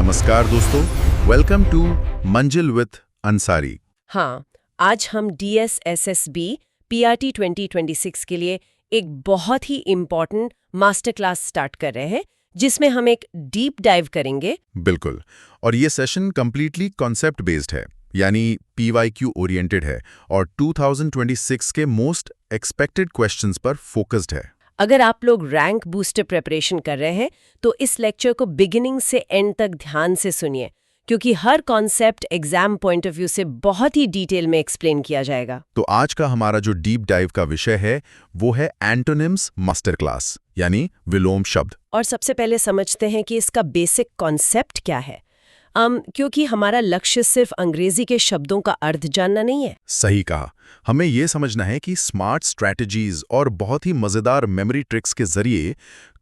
नमस्कार दोस्तों, welcome to मंजिल विथ अंसारी। हाँ, आज हम DSSSB PRT 2026 के लिए एक बहुत ही इम्पॉर्टेंट मास्टर क्लास स्टार्ट कर रहे हैं, जिसमें हम एक डीप डाइव करेंगे। बिल्कुल, और ये सेशन कंप्लीटली कॉन्सेप्ट बेस्ड है, यानी PYQ ओरिएंटेड है और 2026 के मोस्ट एक्सपेक्टेड क्वेश्चंस पर फोकस्ड है। अगर आप लोग रैंक बूस्टर प्रिपरेशन कर रहे हैं, तो इस लेक्चर को बिगिनिंग से एंड तक ध्यान से सुनिए, क्योंकि हर concept exam point of view से बहुत ही डिटेल में एक्सप्लेन किया जाएगा। तो आज का हमारा जो डीप डाइव का विषय है वो है एंटोनिम्स मास्टर क्लास, यानी विलोम शब्द। और सबसे पहले समझते हैं कि इसका बेसिक कॉन्सेप्ट क्या है। क्योंकि हमारा लक्ष्य सिर्फ अंग्रेजी के शब्दों का अर्थ जानना नहीं है। सही कहा, हमें ये समझना है कि स्मार्ट स्ट्रैटेजीज और बहुत ही मजेदार मेमोरी ट्रिक्स के जरिए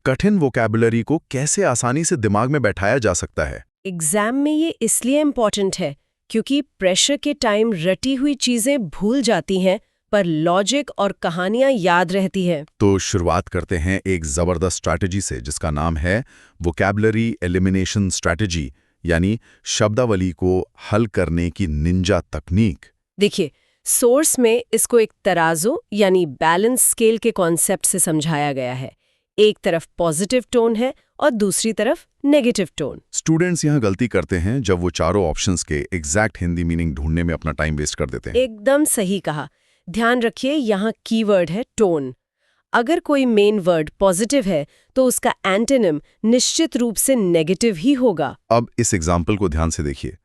कठिन वोकैबुलरी को कैसे आसानी से दिमाग में बैठाया जा सकता है। एग्जाम में ये इसलिए इम्पॉर्टेंट है क्योंकि प्रेशर के टाइम रटी हुई चीजें भूल जाती हैं, पर लॉजिक और कहानियां याद रहती हैं। तो शुरुआत करते हैं एक जबरदस्त स्ट्रैटेजी से, जिसका नाम है वोकैबुलरी एलिमिनेशन स्ट्रैटेजी, यानी शब्दावली को हल करने की निंजा तकनीक। देखिए, सोर्स में इसको एक तराजू यानी बैलेंस स्केल के कॉन्सेप्ट से समझाया गया है। एक तरफ पॉजिटिव टोन है और दूसरी तरफ नेगेटिव टोन। स्टूडेंट्स यहाँ गलती करते हैं जब वो चारों ऑप्शंस के एग्जैक्ट हिंदी मीनिंग ढूंढने में अपना टाइम वेस्ट कर देते हैं। एकदम सही कहा। ध्यान रखिए, यहाँ कीवर्ड है टोन। अगर कोई मेन वर्ड पॉजिटिव है तो उसका एंटोनिम निश्चित रूप से नेगेटिव ही होगा। अब इस एग्जाम्पल को ध्यान से देखिए।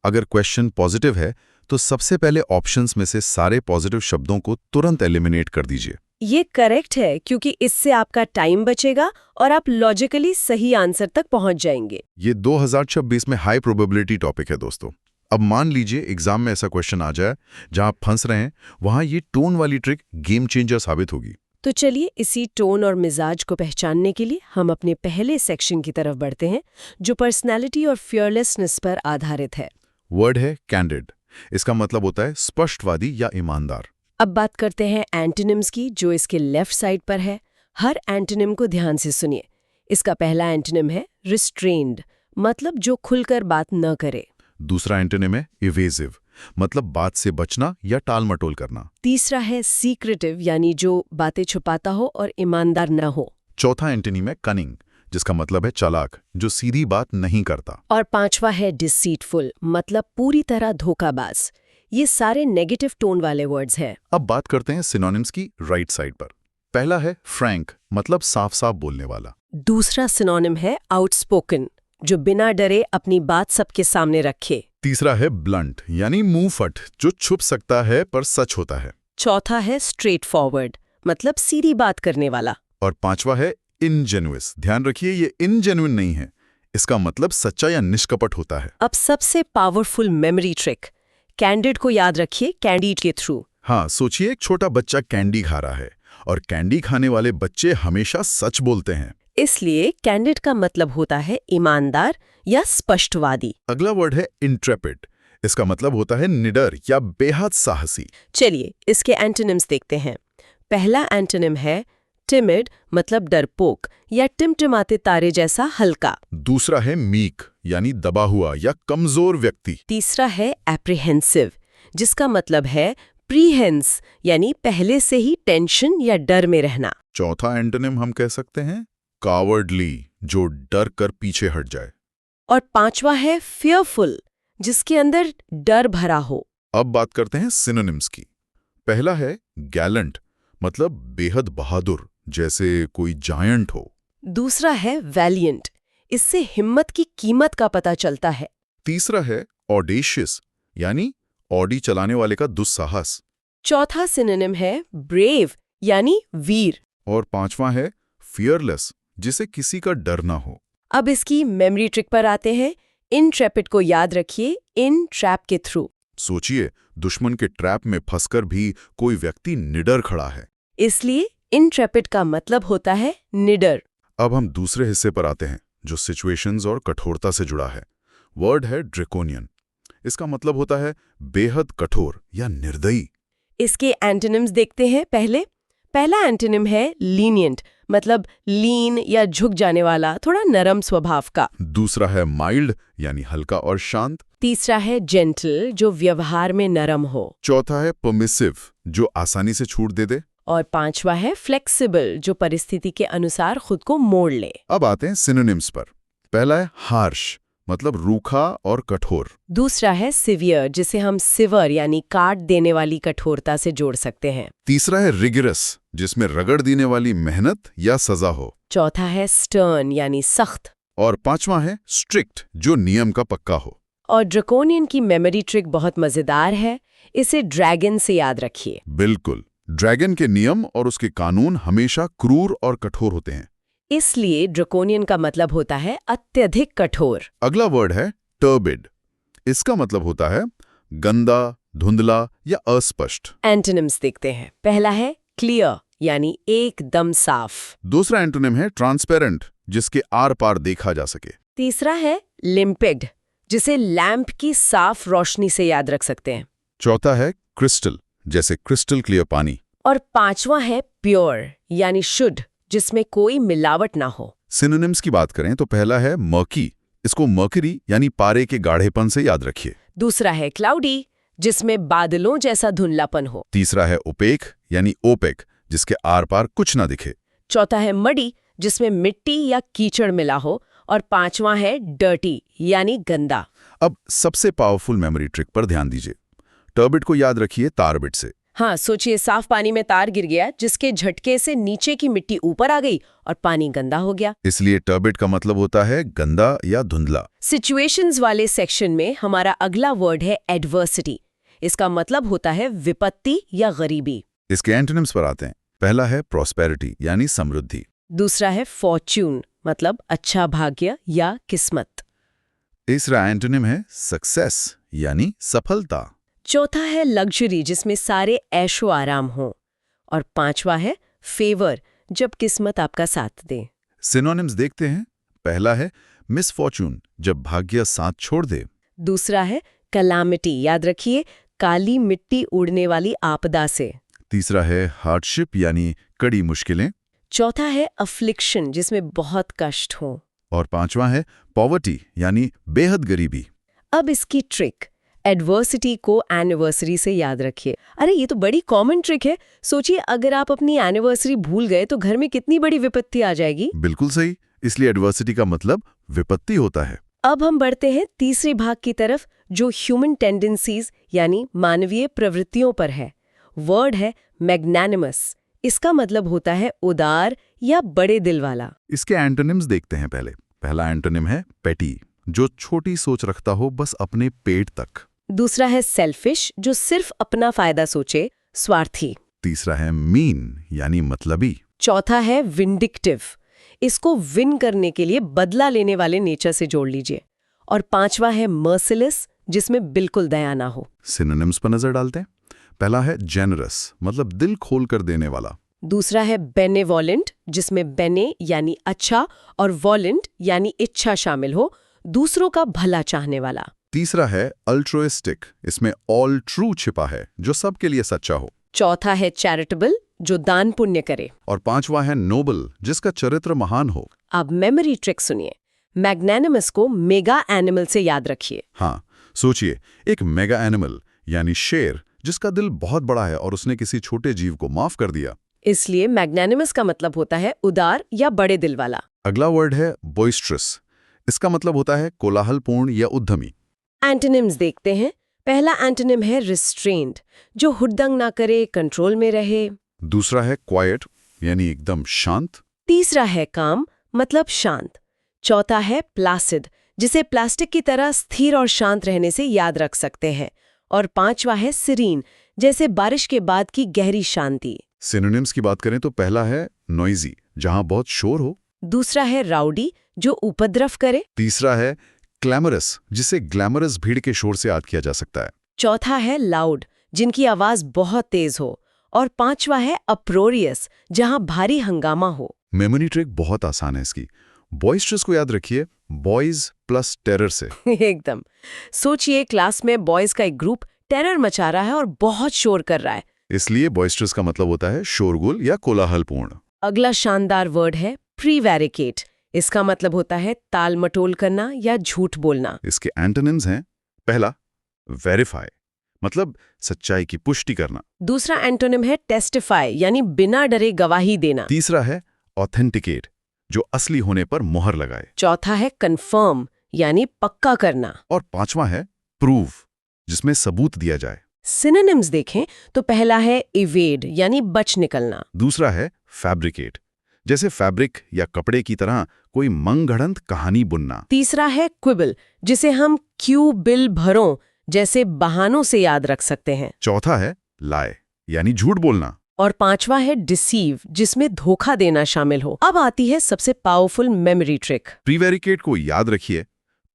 अगर क्वेश्चन पॉजिटिव है तो सबसे पहले ऑप्शंस में से सारे पॉजिटिव शब्दों को तुरंत एलिमिनेट कर दीजिए। ये करेक्ट है, क्योंकि इससे आपका टाइम बचेगा और आप लॉजिकली सही आंसर तक पहुंच जाएंगे। ये 2026 में हाई प्रोबेबिलिटी टॉपिक है दोस्तों। अब मान लीजिए एग्जाम में ऐसा क्वेश्चन आ जाए जहां आप फंस रहे हैं, वहां ये टोन वाली ट्रिक गेम चेंजर साबित होगी। तो चलिए, इसी टोन और मिजाज को पहचानने के लिए हम अपने पहले सेक्शन की तरफ बढ़ते हैं, जो पर्सनैलिटी और फियरलेसनेस पर आधारित है। वर्ड है कैंडिड। इसका मतलब होता है स्पष्टवादी या ईमानदार। अब बात करते हैं एंटोनिम्स की, जो इसके लेफ्ट साइड पर है। हर एंटोनिम को ध्यान से सुनिए। इसका पहला एंटोनिम है रिस्ट्रेन्ड, मतलब जो खुलकर बात न करे। दूसरा एंटोनिम है इवेसिव, मतलब बात से बचना या टाल मटोल करना। तीसरा है सीक्रेटिव, यानी जो बातें छुपाता हो और ईमानदार न हो। चौथा एंटोनिम है कनिंग, जिसका मतलब है चालाक, जो सीधी बात नहीं करता। और पांचवा है डिसीटफुल, मतलब पूरी तरह धोखाबाज। ये सारे नेगेटिव टोन वाले वर्ड्स हैं। अब बात करते हैं सिनोनिम्स की राइट साइड पर। पहला है फ्रैंक, मतलब साफ साफ बोलने वाला। दूसरा सिनोनिम है आउटस्पोकन, जो बिना डरे अपनी बात सबके सामने रखे। तीसरा है ब्लंट, यानी मुंह फट, जो छुप सकता है पर सच होता है। चौथा है स्ट्रेट फॉरवर्ड, मतलब सीधी बात करने वाला। और पांचवा है इनजेन्युइस। ध्यान रखिए, ये इनजेन्युइन नहीं है, इसका मतलब सच्चा या निष्कपट होता है। अब सबसे पावरफुल मेमोरी ट्रिक, कैंडिड को याद रखिए कैंडिड के थ्रू। हाँ, सोचिए एक छोटा बच्चा कैंडी खा रहा है और कैंडी खाने वाले बच्चे हमेशा सच बोलते हैं। इसलिए कैंडिड का मतलब होता है ईमानदार या स्पष्टवादी। अगला वर्ड है इंट्रेपिड। इसका मतलब होता है निडर या बेहद साहसी। चलिए, इसके एंटोनिम्स देखते हैं। पहला एंटोनिम है टिमिड, मतलब डरपोक या टिमटिमाते तारे जैसा हल्का। दूसरा है मीक, यानी दबा हुआ या कमजोर व्यक्ति। तीसरा है एप्रीहेंसिव, जिसका मतलब है प्रीहेंस, यानी पहले से ही टेंशन या डर में रहना। चौथा एंटोनिम हम कह सकते हैं कावर्डली, जो डर कर पीछे हट जाए। और पांचवा है फियरफुल, जिसके अंदर डर भरा हो। अब बात करते हैं सिनोनिम्स की। पहला है गैलेंट, मतलब बेहद बहादुर, जैसे कोई जायंट हो। दूसरा है वैलियंट, इससे हिम्मत की कीमत का पता चलता है। तीसरा है ऑडेशियस, यानी ऑडी चलाने वाले का दुस्साहस। चौथा सिनोनिम है ब्रेव, यानी वीर। और पांचवा है फियरलेस, जिसे किसी का डर ना हो। अब इसकी मेमोरी ट्रिक पर आते हैं। इनट्रेपिड को याद रखिए इन ट्रैप के थ्रू। सोचिए, दुश्मन के ट्रैप में फंसकर भी कोई व्यक्ति निडर खड़ा है, इसलिए इनट्रेपिड का मतलब होता है निडर। अब हम दूसरे हिस्से पर आते हैं, जो सिचुएशंस और कठोरता से जुड़ा है। वर्ड है ड्रेकोनियन। इसका मतलब होता है बेहद कठोर या निर्दयी। इसके एंटोनिम्स देखते हैं। पहला एंटोनिम है लीनियंट, मतलब लीन या झुक जाने वाला, थोड़ा नरम स्वभाव का। दूसरा है माइल्ड यानी हल्का और शांत। तीसरा है जेंटल, जो व्यवहार में नरम हो। चौथा है परमिसिव, जो आसानी से छूट दे दे। और पांचवा है फ्लेक्सिबल, जो परिस्थिति के अनुसार खुद को मोड़ ले। अब आते हैं सिनोनिम्स पर। पहला है हार्श, मतलब रूखा और कठोर। दूसरा है सिवियर, जिसे हम सिवर यानी काट देने वाली कठोरता से जोड़ सकते हैं। तीसरा है रिगरस, जिसमें रगड़ देने वाली मेहनत या सजा हो। चौथा है स्टर्न यानी सख्त। और पांचवा है स्ट्रिक्ट, जो नियम का पक्का हो। और ड्रैकोनियन की मेमोरी ट्रिक बहुत मजेदार है, इसे ड्रैगन से याद रखिए। बिल्कुल, ड्रैगन के नियम और उसके कानून हमेशा क्रूर और कठोर होते हैं। इसलिए ड्रैकोनियन का मतलब होता है अत्यधिक कठोर। अगला वर्ड है टर्बिड। इसका मतलब होता है गंदा, धुंधला या अस्पष्ट। एंटोनिम्स देखते हैं। पहला है क्लियर यानी एकदम साफ। दूसरा एंटोनिम है ट्रांसपेरेंट, जिसके आर पार देखा जा सके। तीसरा है लिम्पिड, जिसे लैंप की साफ रोशनी से याद रख सकते हैं। चौथा है क्रिस्टल, जैसे क्रिस्टल क्लियर पानी। और पांचवा है प्योर यानी शुद्ध, जिसमें कोई मिलावट ना हो। सिनोनिम्स की बात करें तो पहला है मर्की, इसको मर्करी यानी पारे के गाढ़ेपन से याद रखिए। दूसरा है क्लाउडी, जिसमें बादलों जैसा धुंधलापन हो। तीसरा है ओपेक यानी ओपेक, जिसके आर पार कुछ ना दिखे। चौथा है मडी, जिसमें मिट्टी या कीचड़ मिला हो। और पांचवा है डर्टी यानी गंदा। अब सबसे पावरफुल मेमोरी ट्रिक पर ध्यान दीजिए। टर्बिड को याद रखिए तारबिड से। हाँ, सोचिए साफ पानी में तार गिर गया, जिसके झटके से नीचे की मिट्टी ऊपर आ गई और पानी गंदा हो गया। इसलिए टर्बिड का मतलब होता है गंदा या धुंधला। सिचुएशंस वाले सेक्शन में हमारा अगला वर्ड है एडवर्सिटी। इसका मतलब होता है विपत्ति या गरीबी। इसके एंटोनिम्स पर आते हैं। पहला है प्रॉस्पेरिटी यानी समृद्धि। दूसरा है फॉर्च्यून, मतलब अच्छा भाग्य या किस्मत। तीसरा एंटोनिम है सक्सेस यानी सफलता। चौथा है लग्जरी, जिसमें सारे ऐशो आराम हो। और पांचवा है फेवर, जब किस्मत आपका साथ दे। सिनोनिम्स देखते हैं। पहला है मिसफॉर्चून, जब भाग्य साथ छोड़ दे। दूसरा है कलामिटी, याद रखिए काली मिट्टी उड़ने वाली आपदा से। तीसरा है हार्डशिप यानी कड़ी मुश्किलें। चौथा है अफ्लिक्शन, जिसमें बहुत कष्ट हो। और पांचवा है पॉवर्टी यानी बेहद गरीबी। अब इसकी ट्रिक, एडवर्सिटी को एनिवर्सरी से याद रखिए। अरे ये तो बड़ी कॉमन ट्रिक है। सोचिए अगर आप अपनी एनिवर्सरी भूल गए तो घर में कितनी बड़ी विपत्ति आ जाएगी। बिल्कुल सही, इसलिए एडवर्सिटी का मतलब विपत्ति होता है। अब हम बढ़ते हैं तीसरे भाग की तरफ, जो ह्यूमन टेंडेंसीज यानी मानवीय प्रवृत्तियों पर है। वर्ड है मैग्नानिमस। इसका मतलब होता है उदार या बड़े दिल वाला। इसके एंटोनिम्स देखते हैं पहले। पहला एंटोनिम है पेटी, जो छोटी सोच रखता हो बस अपने पेट तक। दूसरा है सेल्फिश, जो सिर्फ अपना फायदा सोचे, स्वार्थी। तीसरा है मीन यानी मतलबी। चौथा है विंडिक्टिव, इसको विन करने के लिए बदला लेने वाले नेचर से जोड़ लीजिए। और पांचवा है मर्सिलेस, जिसमें बिल्कुल दया ना हो। सिनोनिम्स पर नजर डालते हैं। पहला है जेनरस, मतलब दिल खोल कर देने वाला। दूसरा है बेनेवोलेंट, जिसमें बेने यानी अच्छा और वॉलेंट यानी इच्छा शामिल हो, दूसरों का भला चाहने वाला। तीसरा है अल्ट्रुइस्टिक, इसमें ऑल ट्रू छिपा है, जो सबके लिए सच्चा हो। चौथा है चैरिटेबल, जो दान पुण्य करे। और पांचवा है नोबल, जिसका चरित्र महान हो। अब मेमोरी ट्रिक सुनिए। मैग्नानिमस को मेगा एनिमल से याद रखिए। हाँ, सोचिए एक मेगा एनिमल यानी शेर, जिसका दिल बहुत बड़ा है और उसने किसी छोटे जीव को माफ कर दिया। इसलिए मैग्नानिमस का मतलब होता है उदार या बड़े दिल वाला। अगला वर्ड है बॉइस्ट्रस। इसका मतलब होता है कोलाहलपूर्ण या उद्यमी। एंटोनिम्स देखते हैं। पहला एंटोनिम है रिस्ट्रेंड, जो हुड़दंग ना करे, कंट्रोल में रहे। दूसरा है क्वाइट यानी एकदम शांत। तीसरा है काम, मतलब शांत। चौथा है प्लासिड, जिसे प्लास्टिक की तरह स्थिर और शांत रहने से याद रख सकते हैं। और पांचवा है सीरीन, जैसे बारिश के बाद की गहरी शांति। सिनोनिम्स की बात करें तो पहला है नॉइजी, जहां बहुत शोर हो। दूसरा है राउडी, जो उपद्रव करे। तीसरा है क्लैमरस, जिसे ग्लैमरस भीड़ के शोर से याद किया जा सकता है। चौथा है लाउड, जिनकी आवाज बहुत तेज हो। और पांचवा है अप्रोरियस, जहां भारी हंगामा हो। मेमोरी ट्रिक बहुत आसान है इसकी। बॉइस्ट्रस को याद रखिए बॉयज प्लस टेरर से। एकदम। सोचिए क्लास में बॉयज का एक ग्रुप टेरर मचा रहा है और बहुत शोर कर रहा है। इसलिए बॉइस्ट्रस का मतलब होता है शोरगुल या कोलाहलपूर्ण। अगला शानदार वर्ड है प्रीवैरिकेट। इसका मतलब होता है ताल मटोल करना या झूठ बोलना। इसके एंटोनिम्स हैं, पहला वेरीफाई, मतलब सच्चाई की पुष्टि करना। दूसरा एंटोनिम है टेस्टिफाई, यानी बिना डरे गवाही देना। तीसरा है ऑथेंटिकेट, जो असली होने पर मोहर लगाए। चौथा है कंफर्म, यानी पक्का करना। और पांचवा है प्रूव, जिसमें सबूत दिया जाए। सिनोनिम्स देखें तो पहला है इवेड, यानी बच निकलना। दूसरा है फैब्रिकेट, जैसे फैब्रिक या कपड़े की तरह कोई मनगढ़ंत कहानी बुनना। तीसरा है क्विबल, जिसे हम क्यू बिल भरों जैसे बहानों से याद रख सकते हैं। चौथा है लाई, यानी झूठ बोलना। और पांचवा है डिसीव, जिसमें धोखा देना शामिल हो। अब आती है सबसे पावरफुल मेमोरी ट्रिक। प्रीवेरिकेट को याद रखिए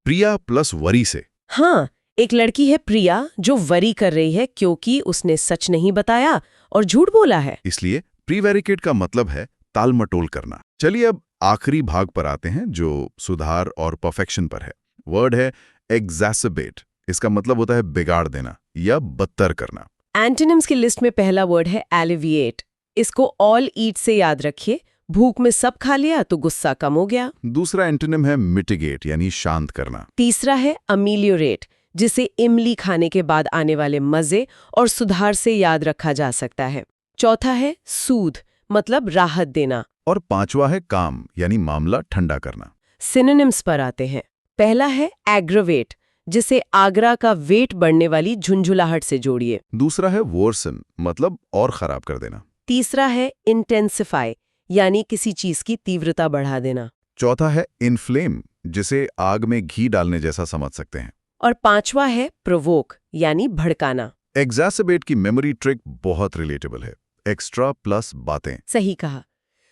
प्रिया प्लस वरी से। हाँ, एक लड़की है प्रिया जो वरी कर रही है क्योंकि उसने सच नहीं बताया और झूठ बोला है। इसलिए प्रीवेरिकेट का मतलब है ताल मटोल करना। चलिए अब आखिरी भाग पर आते हैं, जो सुधार और परफेक्शन पर है। वर्ड है एग्जैसर्बेट। इसका मतलब होता है बिगाड़ देना या बदतर करना। एंटोनिम्स की लिस्ट में पहला वर्ड है एलिविएट। इसको ऑल ईट से याद रखिए। भूख में सब खा लिया तो गुस्सा कम हो गया। दूसरा एंटोनिम है मिटिगेट, यानी शांत करना। तीसरा है अमीलियोरेट, जिसे इमली खाने के बाद आने वाले मजे और सुधार से याद रखा जा सकता है। चौथा है सूद, मतलब राहत देना। और पांचवा है काम, यानी मामला ठंडा करना। सिनोनिम्स पर आते हैं। पहला है एग्रवेट, जिसे आगरा का वेट बढ़ने वाली झुंझुलाहट से जोड़िए। दूसरा है वोर्सन, मतलब और खराब कर देना। तीसरा है इंटेंसिफाई, यानी किसी चीज की तीव्रता बढ़ा देना। चौथा है इनफ्लेम, जिसे आग में घी डालने जैसा समझ सकते हैं। और पांचवा है प्रोवोक, यानी भड़काना। एग्जैसर्बेट की मेमोरी ट्रिक बहुत रिलेटेबल है। एक्स्ट्रा प्लस बातें। सही कहा।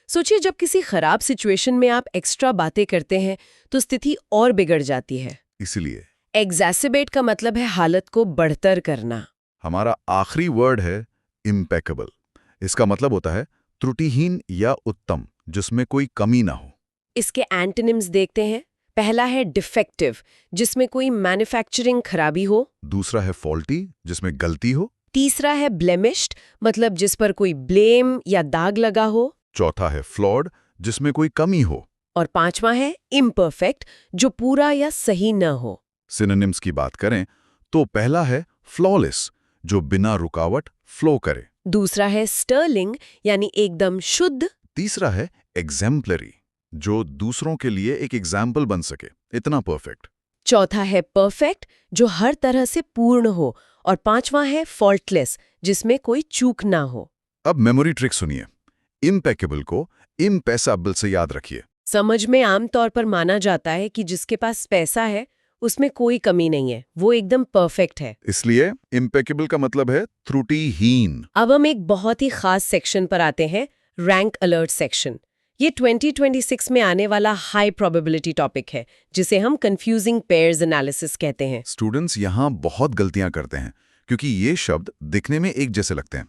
सोचिए, जब किसी खराब सिचुएशन में आप एक्स्ट्रा बातें करते हैं तो स्थिति और बिगड़ जाती है। इसलिए एग्जैसर्बेट का मतलब है हालत को बढ़तर करना। हमारा आखिरी वर्ड है इम्पेकेबल। इसका मतलब होता है त्रुटिहीन या उत्तम, जिसमें कोई कमी ना हो। इसके एंटोनिम्स देखते हैं। पहला है डिफेक्टिव, जिसमें कोई मैन्युफैक्चरिंग खराबी हो। दूसरा है फॉल्टी, जिसमें गलती हो। तीसरा है ब्लेमिश्ड, मतलब जिस पर कोई ब्लेम या दाग लगा हो। चौथा है फ्लॉड, जिसमें कोई कमी हो। और पांचवा है इम्परफेक्ट, जो पूरा या सही न हो। सिनोनिम्स की बात करें तो पहला है फ्लॉलेस, जो बिना रुकावट फ्लो करे। दूसरा है स्टर्लिंग, यानी एकदम शुद्ध। तीसरा है एग्जेम्पलरी, जो दूसरों के लिए एक एग्जाम्पल बन सके, इतना परफेक्ट। चौथा है परफेक्ट, जो हर तरह से पूर्ण हो। और पांचवा है फॉल्टलेस, जिसमें कोई चूक ना हो। अब मेमोरी ट्रिक सुनिए। इम्पेकेबल को इम्पेसाबल से याद रखिए। समझ में आमतौर पर माना जाता है कि जिसके पास पैसा है उसमें कोई कमी नहीं है, वो एकदम परफेक्ट है। इसलिए इम्पेकेबल का मतलब है त्रुटिहीन। अब हम एक बहुत ही खास सेक्शन पर आते हैं, रैंक अलर्ट सेक्शन। ये 2026 में आने वाला हाई प्रोबेबिलिटी टॉपिक है, जिसे हम कंफ्यूजिंग पेयर्स एनालिसिस कहते हैं। स्टूडेंट्स यहाँ बहुत गलतियां करते हैं, क्योंकि ये शब्द दिखने में एक जैसे लगते हैं।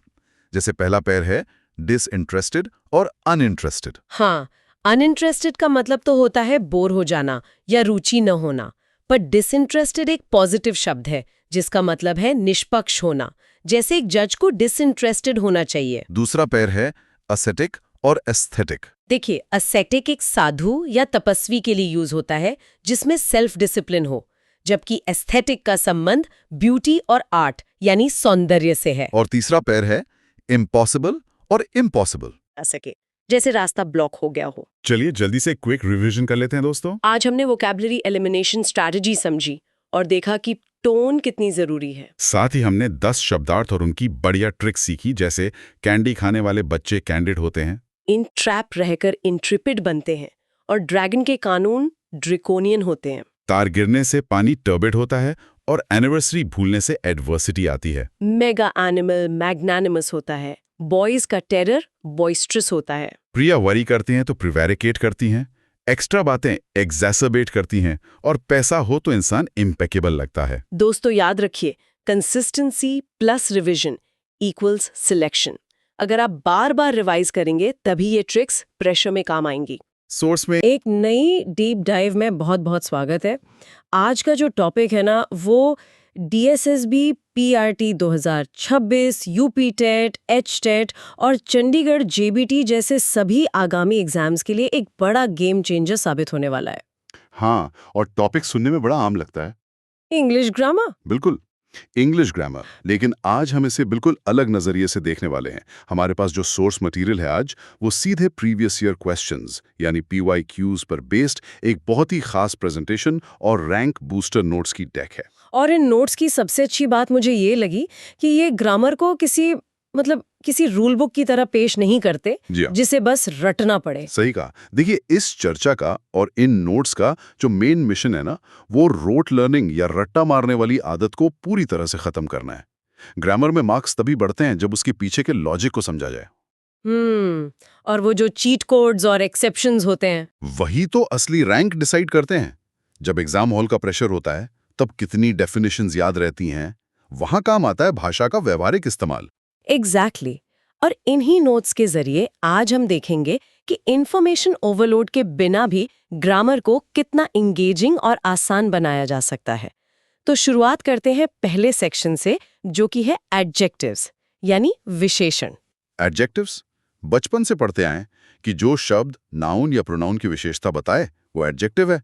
जैसे पहला पेयर है डिसइंटरेस्टेड और अनइंटरेस्टेड। हाँ, अनइंटरेस्टेड का मतलब तो होता है बोर हो जाना या रुचि न होना, पर डिसइंटरेस्टेड एक पॉजिटिव शब्द है जिसका मतलब है निष्पक्ष होना, जैसे एक जज को डिसइंटरेस्टेड होना चाहिए। दूसरा पेयर है असेटिक और एस्थेटिक। देखिए, असेटिक एक साधु या तपस्वी के लिए यूज होता है जिसमें सेल्फ डिसिप्लिन हो, जबकि एस्थेटिक का संबंध ब्यूटी और आर्ट यानी सौंदर्य से है। और तीसरा पेयर है इम्पॉसिबल और इम्पॉसिबल। सके जैसे रास्ता ब्लॉक हो गया हो। चलिए जल्दी से क्विक रिवीजन कर लेते हैं दोस्तों। आज हमने वोकैबुलरी एलिमिनेशन स्ट्रैटेजी समझी और देखा कि टोन कितनी जरूरी है। साथ ही हमने 10 शब्दार्थ और उनकी बढ़िया ट्रिक सीखी, जैसे कैंडी खाने वाले बच्चे कैंडिड होते हैं, इन ट्रैप रहकर इंट्रिपिड बनते हैं, और ड्रैगन के कानून ड्रिकोनियन होते हैं। तार गिरने से पानी टर्बिड होता है और एनिवर्सरी भूलने से एडवर्सिटी आती है। मेगा एनिमल मैग्नानिमस होता है, बॉयज का टेरर बॉइस्ट्रस होता है। प्रिया वरी करती हैं तो प्रिवेरिकेट करती हैं, एक्स्ट्रा बातें एग्जैसर्बेट करती हैं, और पैसा हो तो इंसान इम्पेकेबल लगता है। दोस्तों याद रखिए, consistency plus revision equals selection. अगर आप बार बार रिवाइज करेंगे तभी ये ट्रिक्स प्रेशर में काम आएंगी। सोर्स में एक नई डीप डाइव में बहुत बहुत स्वागत है। आज का जो टॉपिक है ना, वो DSSB, PRT 2026, UP TET, H TET और चंडीगढ़ JBT जैसे सभी आगामी एग्जाम्स के लिए एक बड़ा गेम चेंजर साबित होने वाला है। हाँ, और टॉपिक सुनने में बड़ा आम लगता है। English grammar. बिल्कुल, इंग्लिश ग्रामर। लेकिन आज हम इसे बिल्कुल अलग नजरिए से देखने वाले हैं। हमारे पास जो सोर्स मटेरियल है आज, वो सीधे प्रीवियस ईयर क्वेश्चंस यानी PYQs पर बेस्ड एक बहुत ही खास प्रेजेंटेशन और रैंक बूस्टर नोट्स की डेक है। और इन नोट्स की सबसे अच्छी बात मुझे ये लगी कि ये ग्रामर को किसी रूल बुक की तरह पेश नहीं करते, जी हाँ। जिसे बस रटना पड़े। सही कहा। देखिए, इस चर्चा का और इन नोट्स का जो मेन मिशन है ना, वो रोट लर्निंग या रट्टा मारने वाली आदत को पूरी तरह से खत्म करना है। ग्रामर में मार्क्स तभी बढ़ते हैं जब उसके पीछे के लॉजिक को समझा जाए। और वो जो चीट कोड्स और एक्सेप्शंस होते हैं, वही तो असली रैंक डिसाइड करते हैं। जब एग्जाम हॉल का प्रेशर होता है, तब कितनी डेफिनेशंस याद रहती हैं, वहां काम आता है भाषा का व्यवहारिक इस्तेमाल। एग्जैक्टली। और इन्हीं नोट्स के जरिए आज हम देखेंगे कि इंफॉर्मेशन ओवरलोड के बिना भी ग्रामर को कितना इंगेजिंग और आसान बनाया जा सकता है। तो शुरुआत करते हैं पहले सेक्शन से, जो कि है एडजेक्टिव्स यानी विशेषण। एडजेक्टिव्स बचपन से पढ़ते आए कि जो शब्द नाउन या प्रोनाउन की विशेषता बताए वो एडजेक्टिव है,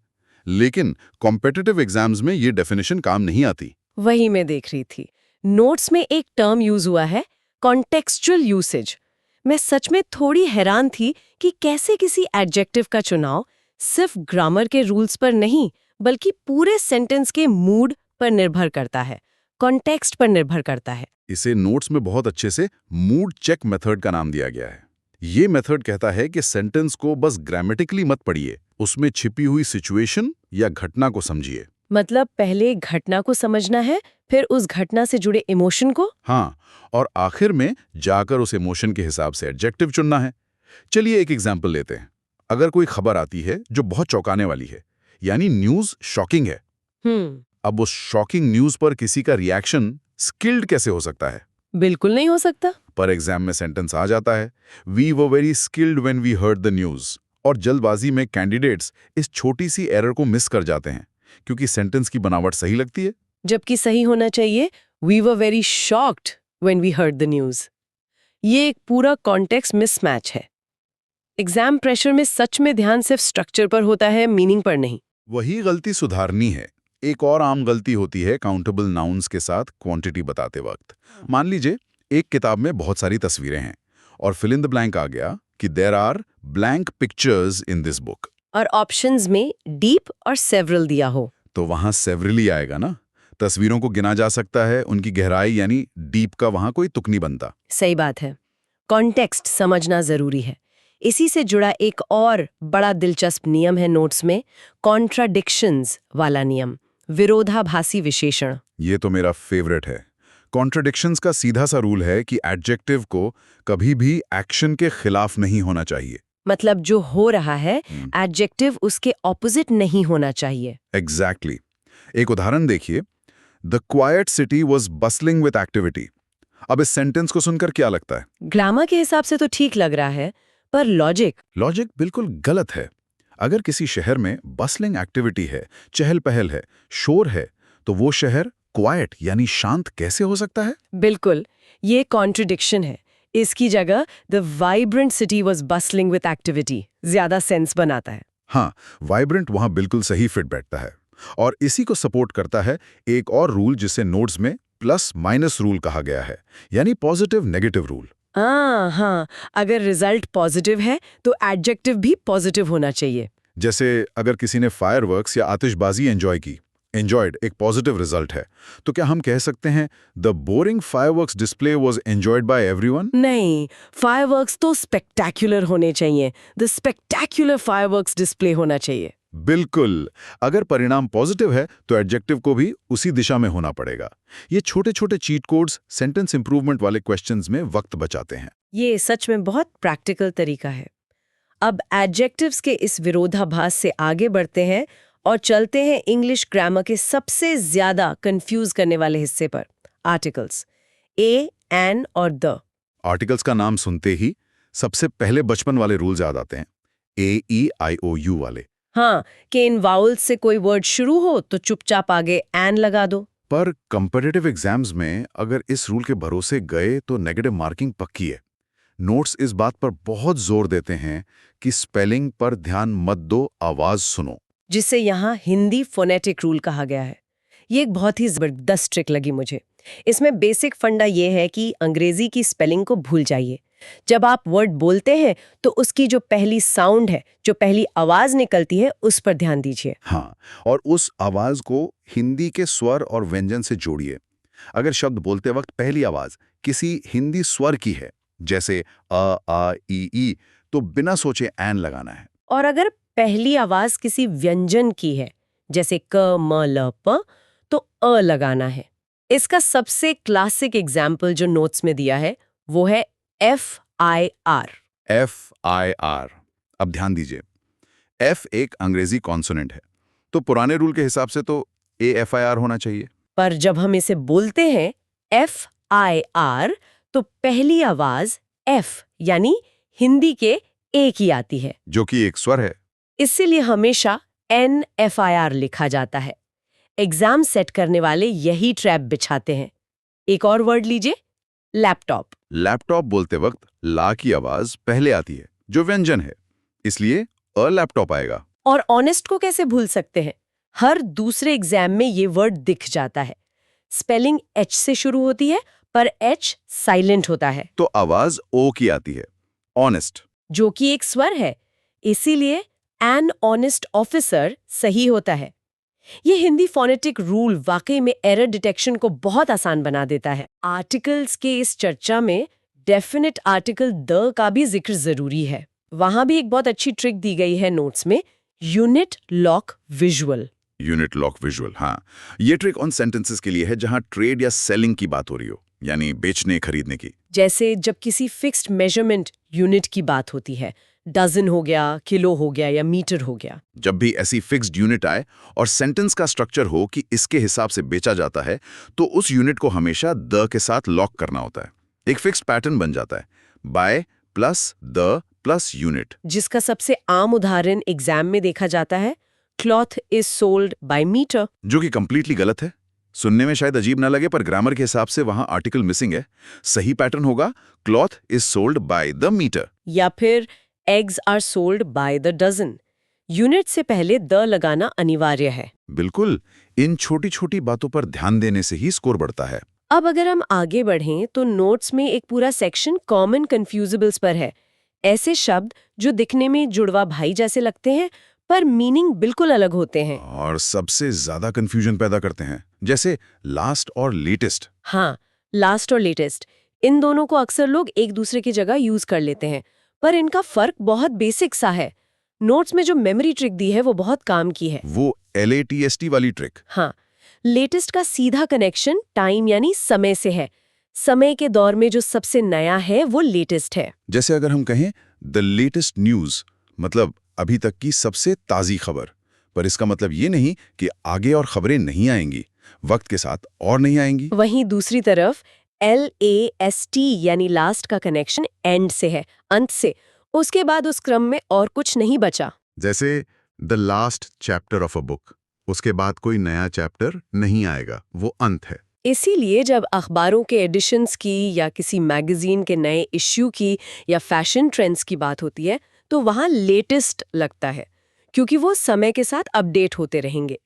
लेकिन कॉम्पिटिटिव एग्जाम्स में ये डेफिनेशन काम नहीं आती। वही मैं देख रही थी, नोट्स में एक टर्म यूज हुआ है, कॉन्टेक्सचुअल यूसेज। मैं सच में थोड़ी हैरान थी कि कैसे किसी एडजेक्टिव का चुनाव सिर्फ ग्रामर के रूल्स पर नहीं, बल्कि पूरे सेंटेंस के मूड पर निर्भर करता है, कॉन्टेक्स्ट पर निर्भर करता है। इसे नोट्स में बहुत अच्छे से मूड चेक मेथड का नाम दिया गया है। ये मेथड कहता है कि सेंटेंस को बस ग्रामेटिकली मत पढ़िए, उसमें छिपी हुई सिचुएशन या घटना को समझिए। मतलब पहले घटना को समझना है, फिर उस घटना से जुड़े इमोशन को। हाँ, और आखिर में जाकर उस इमोशन के हिसाब से एडजेक्टिव चुनना है। चलिए एक एग्जाम्पल लेते हैं। अगर कोई खबर आती है जो बहुत चौंकाने वाली है, यानी न्यूज शॉकिंग है, अब उस शॉकिंग न्यूज पर किसी का रिएक्शन स्किल्ड कैसे हो सकता है? बिल्कुल नहीं हो सकता। पर एग्जाम में सेंटेंस आ जाता है, we were very skilled when we heard the news. और जल्दबाजी में कैंडिडेट्स इस छोटी सी एरर को मिस कर जाते हैं, क्योंकि सेंटेंस की बनावट सही लगती है, जबकि सही होना चाहिए we were very shocked when we heard the news. ये एक पूरा कॉन्टेक्स्ट मिसमैच है। एग्जाम प्रेशर में सच में ध्यान सिर्फ स्ट्रक्चर पर होता है, मीनिंग पर नहीं। वही गलती सुधारनी है। एक और आम गलती होती है काउंटेबल नाउन्स के साथ क्वांटिटी बताते वक्त। मान लीजिए एक किताब में बहुत सारी तस्वीरें हैं और फिल इन द ब्लैंक आ गया कि there are blank pictures in this book, और ऑप्शंस में डीप और सेवरल दिया हो, तो वहां सेवरली आएगा ना। तस्वीरों को गिना जा सकता है, उनकी गहराई यानी डीप का वहां कोई तुक नहीं बनता। सही बात है। कॉन्टेक्स्ट समझना जरूरी है। इसी से जुड़ा एक और बड़ा दिलचस्प नियम है नोट्स में, कॉन्ट्राडिक्शंस वाला नियम, विरोधाभासी विशेषण। ये तो मेरा फेवरेट है। कॉन्ट्रडिक्शंस का सीधा सा रूल है कि एडजेक्टिव को कभी भी एक्शन के खिलाफ नहीं होना चाहिए। मतलब जो हो रहा है, एडजेक्टिव उसके ऑपोजिट नहीं होना चाहिए। एग्जैक्टली। एक उदाहरण देखिए, the quite city was bustling with activity. अब इस सेंटेंस को सुनकर क्या लगता है? ग्रामर के हिसाब से तो ठीक लग रहा है, पर लॉजिक बिल्कुल गलत है। अगर किसी शहर में बसलिंग एक्टिविटी है, चहल पहल है, शोर है, तो वो शहर क्वाइट यानी शांत कैसे हो सकता है? बिल्कुल, ये कॉन्ट्रडिक्शन है। इसकी जगह the vibrant city was bustling with activity ज्यादा सेंस बनाता है। हाँ, वाइब्रेंट वहां बिल्कुल सही फिट बैठता है। और इसी को सपोर्ट करता है एक और रूल जिसे नोट्स में प्लस माइनस रूल कहा गया है, यानी पॉजिटिव नेगेटिव रूल। हाँ, अगर रिजल्ट पॉजिटिव है तो एडजेक्टिव भी पॉजिटिव होना चाहिए। जैसे अगर किसी ने फायरवर्क्स या आतिशबाजी एंजॉय की, एंजॉयड एक पॉजिटिव रिजल्ट है, तो क्या हम कह सकते हैं the boring fireworks display was enjoyed by everyone? नहीं, फायरवर्क्स तो स्पेक्टैक्युलर होने चाहिए। द स्पेक्टैक्युलर फायरवर्क्स डिस्प्ले होना चाहिए। बिल्कुल। अगर परिणाम पॉजिटिव है तो एडजेक्टिव को भी उसी दिशा में होना पड़ेगा। ये छोटे छोटे चीट कोड्स सेंटेंस इंप्रूवमेंट वाले क्वेश्चंस में वक्त बचाते हैं। ये सच में बहुत प्रैक्टिकल तरीका है। अब एडजेक्टिव्स के इस विरोधाभास से आगे बढ़ते हैं और चलते हैं इंग्लिश ग्रामर के सबसे ज्यादा कंफ्यूज करने वाले हिस्से पर, आर्टिकल्स, ए, एन और द। आर्टिकल्स का नाम सुनते ही सबसे पहले बचपन वाले रूल्स याद आते हैं, AEIOU वाले। हाँ, कि इन वाउल्स से कोई वर्ड शुरू हो तो चुपचाप आगे एन लगा दो। पर कंपैरेटिव एग्जाम्स में अगर इस रूल के भरोसे गए तो नेगेटिव मार्किंग पक्की है। नोट्स इस बात पर बहुत जोर देते हैं कि स्पेलिंग पर ध्यान मत दो, आवाज सुनो। जिसे यहाँ हिंदी फोनेटिक रूल कहा गया है। ये एक बहुत ही जबरदस्त ट्रिक लगी मुझे। इसमें बेसिक फंडा ये है कि अंग्रेजी की स्पेलिंग को भूल जाइए। जब आप वर्ड बोलते हैं तो उसकी जो पहली साउंड है, जो पहली आवाज निकलती है, उस पर ध्यान दीजिए। हाँ, और उस आवाज को हिंदी के स्वर और व्यंजन से जोड़िए। अगर शब्द बोलते वक्त पहली आवाज किसी हिंदी स्वर की है, जैसे अ, आ, ई, तो बिना सोचे एन लगाना है। और अगर पहली आवाज किसी व्यंजन की है, जैसे क, म, ल, प, तो अ लगाना है। इसका सबसे क्लासिक एग्जाम्पल जो नोट्स में दिया है वो है FIR। FIR। अब ध्यान दीजिए, F एक अंग्रेजी कॉन्सोनेंट है, तो पुराने रूल के हिसाब से तो AFIR होना चाहिए। पर जब हम इसे बोलते हैं FIR तो पहली आवाज F यानी हिंदी के ए की आती है, जो कि एक स्वर है। इसीलिए हमेशा NFIR लिखा जाता है। एग्जाम सेट करने वाले यही ट्रैप बिछाते हैं। एक और वर्ड लीजिए, लैपटॉप। लैपटॉप बोलते वक्त ला की आवाज पहले आती है, जो व्यंजन है, इसलिए अ लैपटॉप आएगा। और ऑनेस्ट को कैसे भूल सकते हैं? हर दूसरे एग्जाम में ये वर्ड दिख जाता है। स्पेलिंग H से शुरू होती है, पर H साइलेंट होता है, तो आवाज ओ की आती है, ऑनेस्ट। जो कि एक स्वर है। इसीलिए एन ऑनेस्ट ऑफिसर सही होता है। ये हिंदी फोनेटिक रूल वाकई में एरर डिटेक्शन को बहुत आसान बना देता है। आर्टिकल्स के इस चर्चा में डेफिनेट आर्टिकल द का भी जिक्र जरूरी है। वहां भी एक बहुत अच्छी ट्रिक दी गई है नोट्स में, unit lock visual. Unit lock visual, हाँ। ये ट्रिक उन सेंटेंसेस के लिए है जहां ट्रेड या सेलिंग की बात हो रही हो, यानी बेचने खरीदने की। जैसे जब किसी फिक्स्ड मेजरमेंट यूनिट की बात होती है, डजन हो गया, किलो हो गया या मीटर हो गया। जब भी ऐसी फिक्स्ड यूनिट आए और सेंटेंस का स्ट्रक्चर हो कि इसके हिसाब से बेचा जाता है, तो उस यूनिट को हमेशा द के साथ लॉक करना होता है। एक फिक्स्ड पैटर्न बन जाता है, by plus the plus unit. जिसका सबसे आम उदाहरण एग्जाम में देखा जाता है, cloth is sold by metre. जो कि कंप्लीटली गलत है। सुनने में शायद अजीब ना लगे, पर ग्रामर के हिसाब से वहां आर्टिकल मिसिंग है। सही पैटर्न होगा cloth is sold by the metre. या फिर eggs are sold by the dozen. Unit से पहले द लगाना अनिवार्य है। बिल्कुल, इन छोटी छोटी बातों पर ध्यान देने से ही स्कोर बढ़ता है। अब अगर हम आगे बढ़ें तो नोट्स में एक पूरा सेक्शन कॉमन कंफ्यूजिबल्स पर है। ऐसे शब्द जो दिखने में जुड़वा भाई जैसे लगते हैं, पर मीनिंग बिल्कुल अलग होते हैं। और सबसे ज्यादा कंफ्यूजन पैदा करते हैं, जैसे लास्ट और लेटेस्ट। हाँ, लास्ट और लेटेस्ट, इन दोनों को अक्सर लोग एक दूसरे की जगह यूज कर लेते हैं, पर इनका फर्क बहुत बेसिक सा है। नोट्स में जो मेमोरी ट्रिक दी है वो बहुत काम की है। वो LATST वाली ट्रिक। हाँ, लेटेस्ट का सीधा कनेक्शन टाइम यानी समय से है। समय के दौर में जो सबसे नया है वो लेटेस्ट है। जैसे अगर हम कहें द लेटेस्ट न्यूज, मतलब अभी तक की सबसे ताजी खबर। पर इसका मतलब ये नहीं कि आगे और खबरें नहीं आएंगी, वक्त के साथ और नहीं आएंगी। वहीं दूसरी तरफ LAST यानी लास्ट का कनेक्शन एंड से है, अंत से। उसके बाद उस क्रम में और कुछ नहीं बचा। जैसे the last chapter of a book, उसके बाद कोई नया चैप्टर नहीं आएगा, वो अंत है। इसीलिए जब अखबारों के एडिशंस की या किसी मैगजीन के नए इश्यू की या फैशन ट्रेंड्स की बात होती है, तो वहाँ लेटेस्ट लगता है, क्योंकि वो समय के साथ अपडेट होते रहेंगे।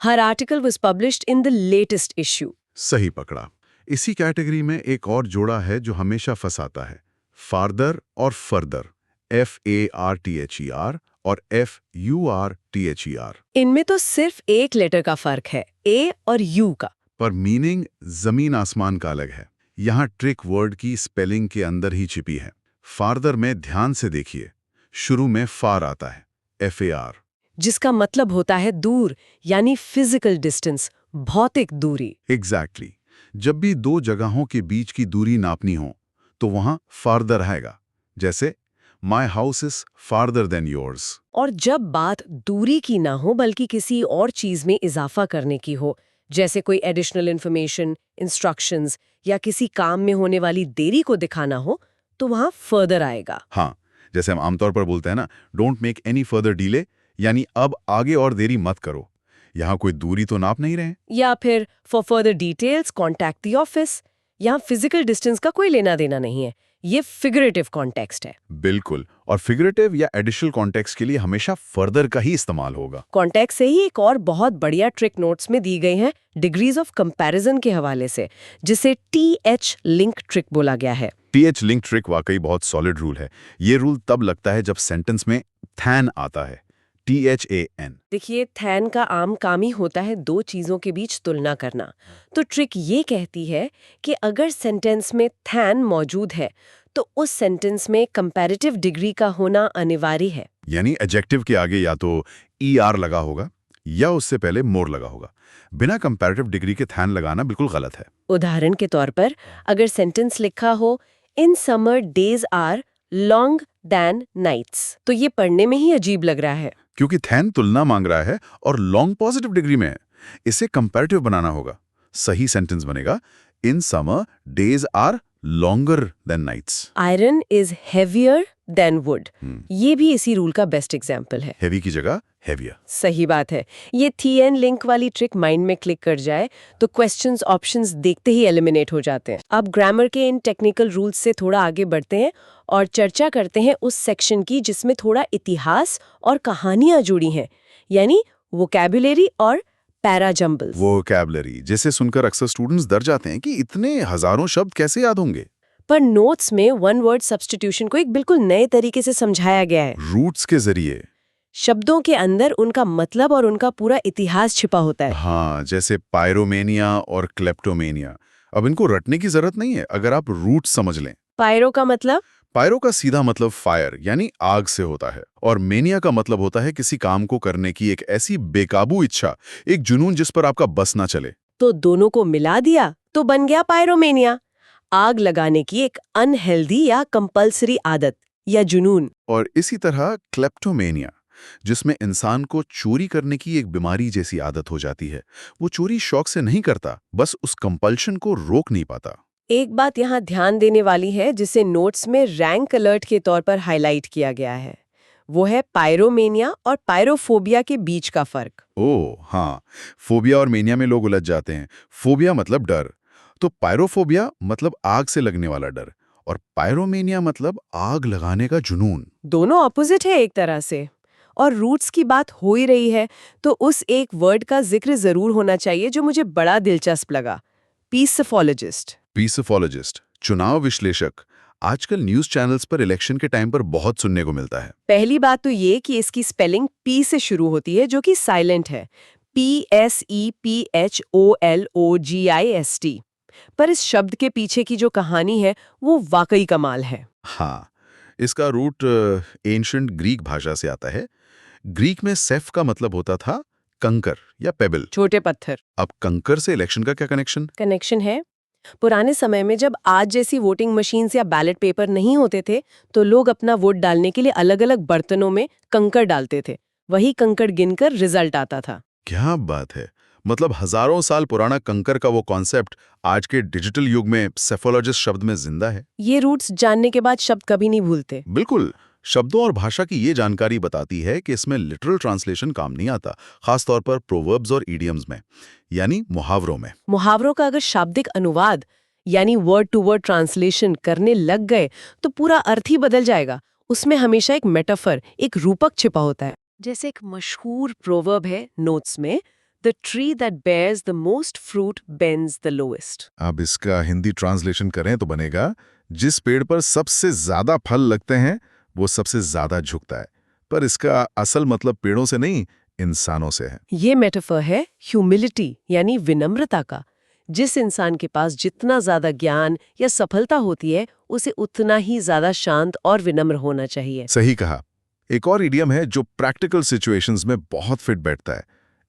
हर article was published in the latest issue. सही पकड़ा। इसी कैटेगरी में एक और जोड़ा है जो हमेशा फंसाता है, फार्दर और फर्दर। FARTHER और FURTHER। इनमें तो सिर्फ एक लेटर का फर्क है, ए और यू का। पर मीनिंग जमीन आसमान का अलग है। यहाँ ट्रिक वर्ड की स्पेलिंग के अंदर ही छिपी है। फार्दर में ध्यान से देखिए, शुरू में फार आता है, FAR, जिसका मतलब होता है दूर, यानी फिजिकल डिस्टेंस, भौतिक दूरी। एग्जैक्टली। जब भी दो जगहों के बीच की दूरी नापनी हो तो वहां फार्दर आएगा, जैसे my house is farther than yours. और जब बात दूरी की ना हो बल्कि किसी और चीज में इजाफा करने की हो, जैसे कोई एडिशनल इंफॉर्मेशन, इंस्ट्रक्शंस या किसी काम में होने वाली देरी को दिखाना हो, तो वहां फर्दर आएगा। हाँ, जैसे हम आमतौर पर बोलते हैं ना, don't make any further delay, यानी अब आगे और देरी मत करो। यहाँ कोई दूरी तो नाप नहीं रहे। या फिर for further details contact the office. यहाँ फिजिकल डिस्टेंस का कोई लेना देना नहीं है, ये फिगरेटिव कॉन्टेक्स्ट है। बिल्कुल, और फिगरेटिव या एडिशनल कॉन्टेक्स्ट के लिए हमेशा फर्दर का ही इस्तेमाल होगा। कॉन्टेक्स्ट से ही एक और बहुत बढ़िया ट्रिक नोट्स में दी गई है डिग्रीज ऑफ कंपैरिजन के हवाले से, जिसे TH लिंक ट्रिक बोला गया है। TH लिंक ट्रिक वाकई बहुत सॉलिड रूल है। ये रूल तब लगता है जब सेंटेंस में थैन आता है, THAN। देखिए, थैन का आम काम ही होता है दो चीजों के बीच तुलना करना। तो ट्रिक ये कहती है कि अगर सेंटेंस में थैन मौजूद है तो उस सेंटेंस में कंपैरेटिव डिग्री का होना अनिवार्य है। यानी एडजेक्टिव के आगे या तो ER लगा होगा या उससे पहले मोर लगा होगा। बिना कंपैरेटिव डिग्री के थैन लगाना बिल्कुल गलत है। उदाहरण के तौर पर अगर सेंटेंस लिखा हो in summer days are long than nights, तो ये पढ़ने में ही अजीब लग रहा है, क्योंकि थैन तुलना मांग रहा है और लॉन्ग पॉजिटिव डिग्री में है। इसे कंपैरेटिव बनाना होगा। सही सेंटेंस बनेगा in summer days are longer than nights. Iron is heavier than wood, ये भी इसी रूल का बेस्ट एग्जाम्पल है। हेवी की जगह हेवियर। सही बात है। ये TN लिंक वाली ट्रिक माइंड में क्लिक कर जाए तो क्वेश्चंस ऑप्शंस देखते ही एलिमिनेट हो जाते हैं। अब ग्रामर के इन टेक्निकल रूल्स से थोड़ा आगे बढ़ते हैं और चर्चा करते हैं उस सेक्शन की जिसमें थोड़ा इतिहास और कहानियां जुड़ी हैं, यानी वोकैबुलरी और पैराजम्बल्स। वोकैबुलरी, जिसे सुनकर अक्सर स्टूडेंट्स डर जाते हैं कि इतने हजारों शब्द कैसे याद होंगे। पर नोट्स में वन वर्ड सब्स्टिट्यूशन को एक बिल्कुल नए तरीके से समझाया गया है। रूट्स के जरिए। शब्दों के अंदर उनका मतलब और उनका पूरा इतिहास छिपा होता है। हाँ, जैसे पायरोमेनिया और क्लेप्टोमेनिया। अब इनको रटने की जरूरत नहीं है अगर आप रूट समझ लें। पायरो का मतलब? पायरो का सीधा मतलब फायर यानी आग से होता है, और मेनिया का मतलब होता है किसी काम को करने की एक ऐसी बेकाबू इच्छा, एक जुनून जिस पर आपका बस ना चले। तो दोनों को मिला दिया तो बन गया पायरोमेनिया, आग लगाने की एक अनहेल्दी या कंपल्सरी आदत या जुनून। और इसी तरह क्लेप्टोमेनिया, जिसमें इंसान को चोरी करने की एक बीमारी जैसी आदत हो जाती है। वो चोरी शौक से नहीं करता, बस उस कंपल्शन को रोक नहीं पाता। एक बात यहाँ ध्यान देने वाली है जिसे नोट्स में रैंक अलर्ट के तौर पर हाईलाइट किया गया है, वो है पायरोमेनिया और पायरोफोबिया के बीच का फर्क। ओह हाँ, फोबिया और मेनिया में लोग उलझ जाते हैं। फोबिया मतलब डर, तो पायरोफोबिया मतलब आग से लगने वाला डर, और पायरोमेनिया मतलब आग लगाने का जुनून। दोनों ऑपोजिट है एक तरह से। और रूट्स की बात हो ही रही है तो उस एक वर्ड का जिक्र जरूर होना चाहिए जो मुझे बड़ा दिलचस्प लगा, पीसोफोलॉजिस्ट। पीसोफोलॉजिस्ट, चुनाव विश्लेषक, आजकल न्यूज चैनल्स पर इलेक्शन के टाइम पर बहुत सुनने को मिलता है। पहली बात तो ये कि इसकी स्पेलिंग P से शुरू होती है जो कि साइलेंट है, PSEPHOLOGIST। पर इस शब्द के पीछे की जो कहानी है वो वाकई कमाल है। हाँ, इसका रूट एंशिएंट ग्रीक भाषा से आता है। ग्रीक में सेफ का मतलब होता था कंकर या पेबल, छोटे पत्थर। अब कंकर से इलेक्शन का क्या कनेक्शन है? पुराने समय में जब आज जैसी वोटिंग मशीन्स या बैलेट पेपर नहीं होते थे तो लोग अपना वोट डालने के लिए अलग-अलग बर्तनों में कंकड़ डालते थे। वही कंकड़ गिनकर रिजल्ट आता था। क्या बात है, मतलब हजारों साल पुराना कंकर का वो कॉन्सेप्ट आज के डिजिटल युग में सेफोलॉजिस्ट शब्द में जिंदा है। ये रूट्स जानने के बाद शब्द कभी नहीं भूलते। बिल्कुल, शब्दों और भाषा की ये जानकारी बताती है कि इसमें लिटरल ट्रांसलेशन काम नहीं आता, खासतौर पर प्रोवर्ब्स और इडियम्स में, यानी मुहावरों में। मुहावरों का अगर शाब्दिक अनुवाद यानी वर्ड टू वर्ड ट्रांसलेशन करने लग गए तो पूरा अर्थ ही बदल जाएगा। उसमें हमेशा एक मेटाफर, एक रूपक छिपा होता है। जैसे एक मशहूर प्रोवर्ब है नोट्स में, the tree that bears the most fruit bends the lowest. अब इसका हिंदी ट्रांसलेशन करें तो बनेगा, जिस पेड़ पर सबसे ज्यादा फल लगते हैं वो सबसे ज्यादा झुकता है। पर इसका असल मतलब पेड़ों से नहीं, इंसानों से है। ये मेटाफर है ह्यूमिलिटी यानी विनम्रता का। जिस इंसान के पास जितना ज्यादा ज्ञान या सफलता होती है उसे उतना ही ज्यादा शांत और विनम्र होना चाहिए। सही कहा। एक और इडियम है जो प्रैक्टिकल सिचुएशंस में बहुत फिट बैठता है।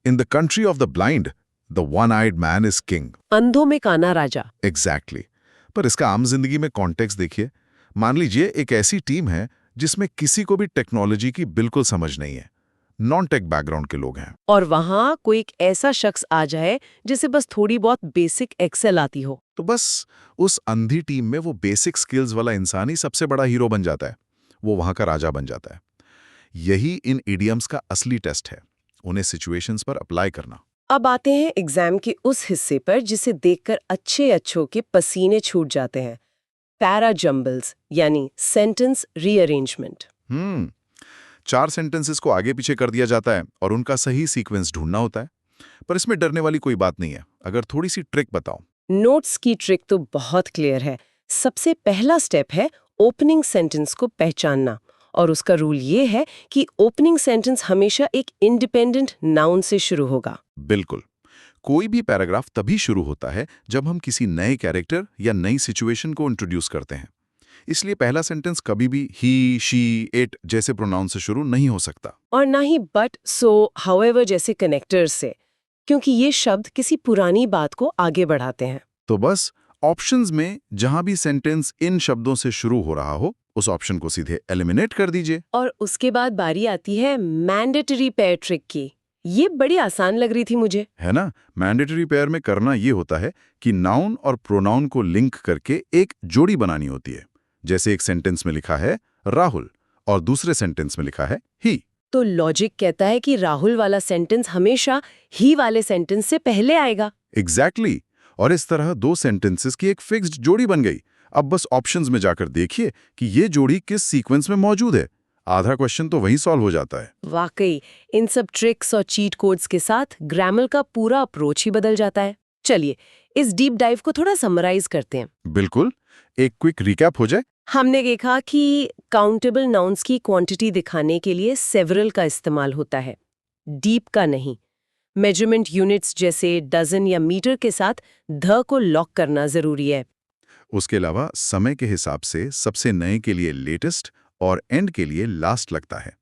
In the country of the blind, the one eyed man is king. अंधों में काना राजा। एग्जैक्टली। पर इसका आम जिंदगी में कॉन्टेक्स्ट देखिए। मान लीजिए एक ऐसी टीम है जिसमें किसी को भी टेक्नोलॉजी की बिल्कुल समझ नहीं है, नॉन टेक बैकग्राउंड के लोग हैं। और वहां कोई एक ऐसा शख्स आ जाए जिसे बस थोड़ी बहुत बेसिक एक्सेल आती हो, तो बस उस अंधी टीम में वो बेसिक स्किल्स वाला इंसान ही सबसे बड़ा हीरो बन जाता है, वो वहां का राजा बन जाता है। यही इन इडियम्स का असली टेस्ट है। उन्हें सिचुएशंस पर अप्लाई करना। अब आते हैं एग्जाम के उस हिस्से पर जिसे देखकर अच्छों के पसीने छूट जाते हैं, पैरा जंबल्स यानी सेंटेंस रीअरेंजमेंट। 4 सेंटेंसेस को आगे पीछे कर दिया जाता है और उनका सही सीक्वेंस ढूंढना होता है। पर इसमें डरने वाली कोई बात नहीं है, अगर थोड़ी सी ट्रिक बताओ। नोट्स की ट्रिक तो बहुत क्लियर है। सबसे पहला स्टेप है ओपनिंग सेंटेंस को पहचानना, और उसका रूल ये है कि ओपनिंग सेंटेंस हमेशा एक इंडिपेंडेंट नाउन से शुरू होगा। बिल्कुल, कोई भी पैराग्राफ तभी शुरू होता है जब हम किसी नए कैरेक्टर या नई सिचुएशन को इंट्रोड्यूस करते हैं। इसलिए पहला सेंटेंस कभी भी ही, शी, इट जैसे प्रोनाउन से शुरू नहीं हो सकता। और ना ही बट, सो, हाउएवर जैसे कनेक्टर्स से, क्योंकि ये शब्द किसी पुरानी बात को आगे बढ़ाते हैं। तो बस ऑप्शंस में जहां भी सेंटेंस इन शब्दों से शुरू हो रहा हो, उस ऑप्शन को सीधे एलिमिनेट कर दीजिए। और उसके बाद बारी आती है मैंडेटरी पेयर ट्रिक की। ये बड़ी आसान लग रही थी मुझे, है ना? मैंडेटरी पेयर में करना ये होता है कि नाउन और प्रोनाउन को लिंक करके एक जोड़ी बनानी होती है। जैसे एक सेंटेंस में लिखा है राहुल और दूसरे सेंटेंस में लिखा है ही। तो लॉजिक कहता है कि राहुल वाला सेंटेंस हमेशा ही वाले सेंटेंस से पहले आएगा। एग्जैक्टली। और इस तरह 2 सेंटेंसेस की एक फिक्स्ड जोड़ी बन गई। अब बस ऑप्शंस में जाकर देखिए कि ये जोड़ी किस सीक्वेंस में मौजूद है। आधा क्वेश्चन तो वहीं सॉल्व हो जाता है। वाकई इन सब ट्रिक्स और चीट कोड्स के साथ ग्रामर का पूरा अप्रोच ही बदल जाता है। चलिए इस डीप डाइव को थोड़ा समराइज करते हैं। बिल्कुल, एक क्विक रिकैप हो जाए। हमने देखा कि काउंटेबल नाउन्स की क्वांटिटी दिखाने के लिए सेवरल का इस्तेमाल होता है, डीप का नहीं। मेजरमेंट यूनिट्स जैसे डजन या मीटर के साथ ध को लॉक करना जरूरी है। उसके अलावा समय के हिसाब से सबसे नए के लिए लेटेस्ट और एंड के लिए लास्ट लगता है।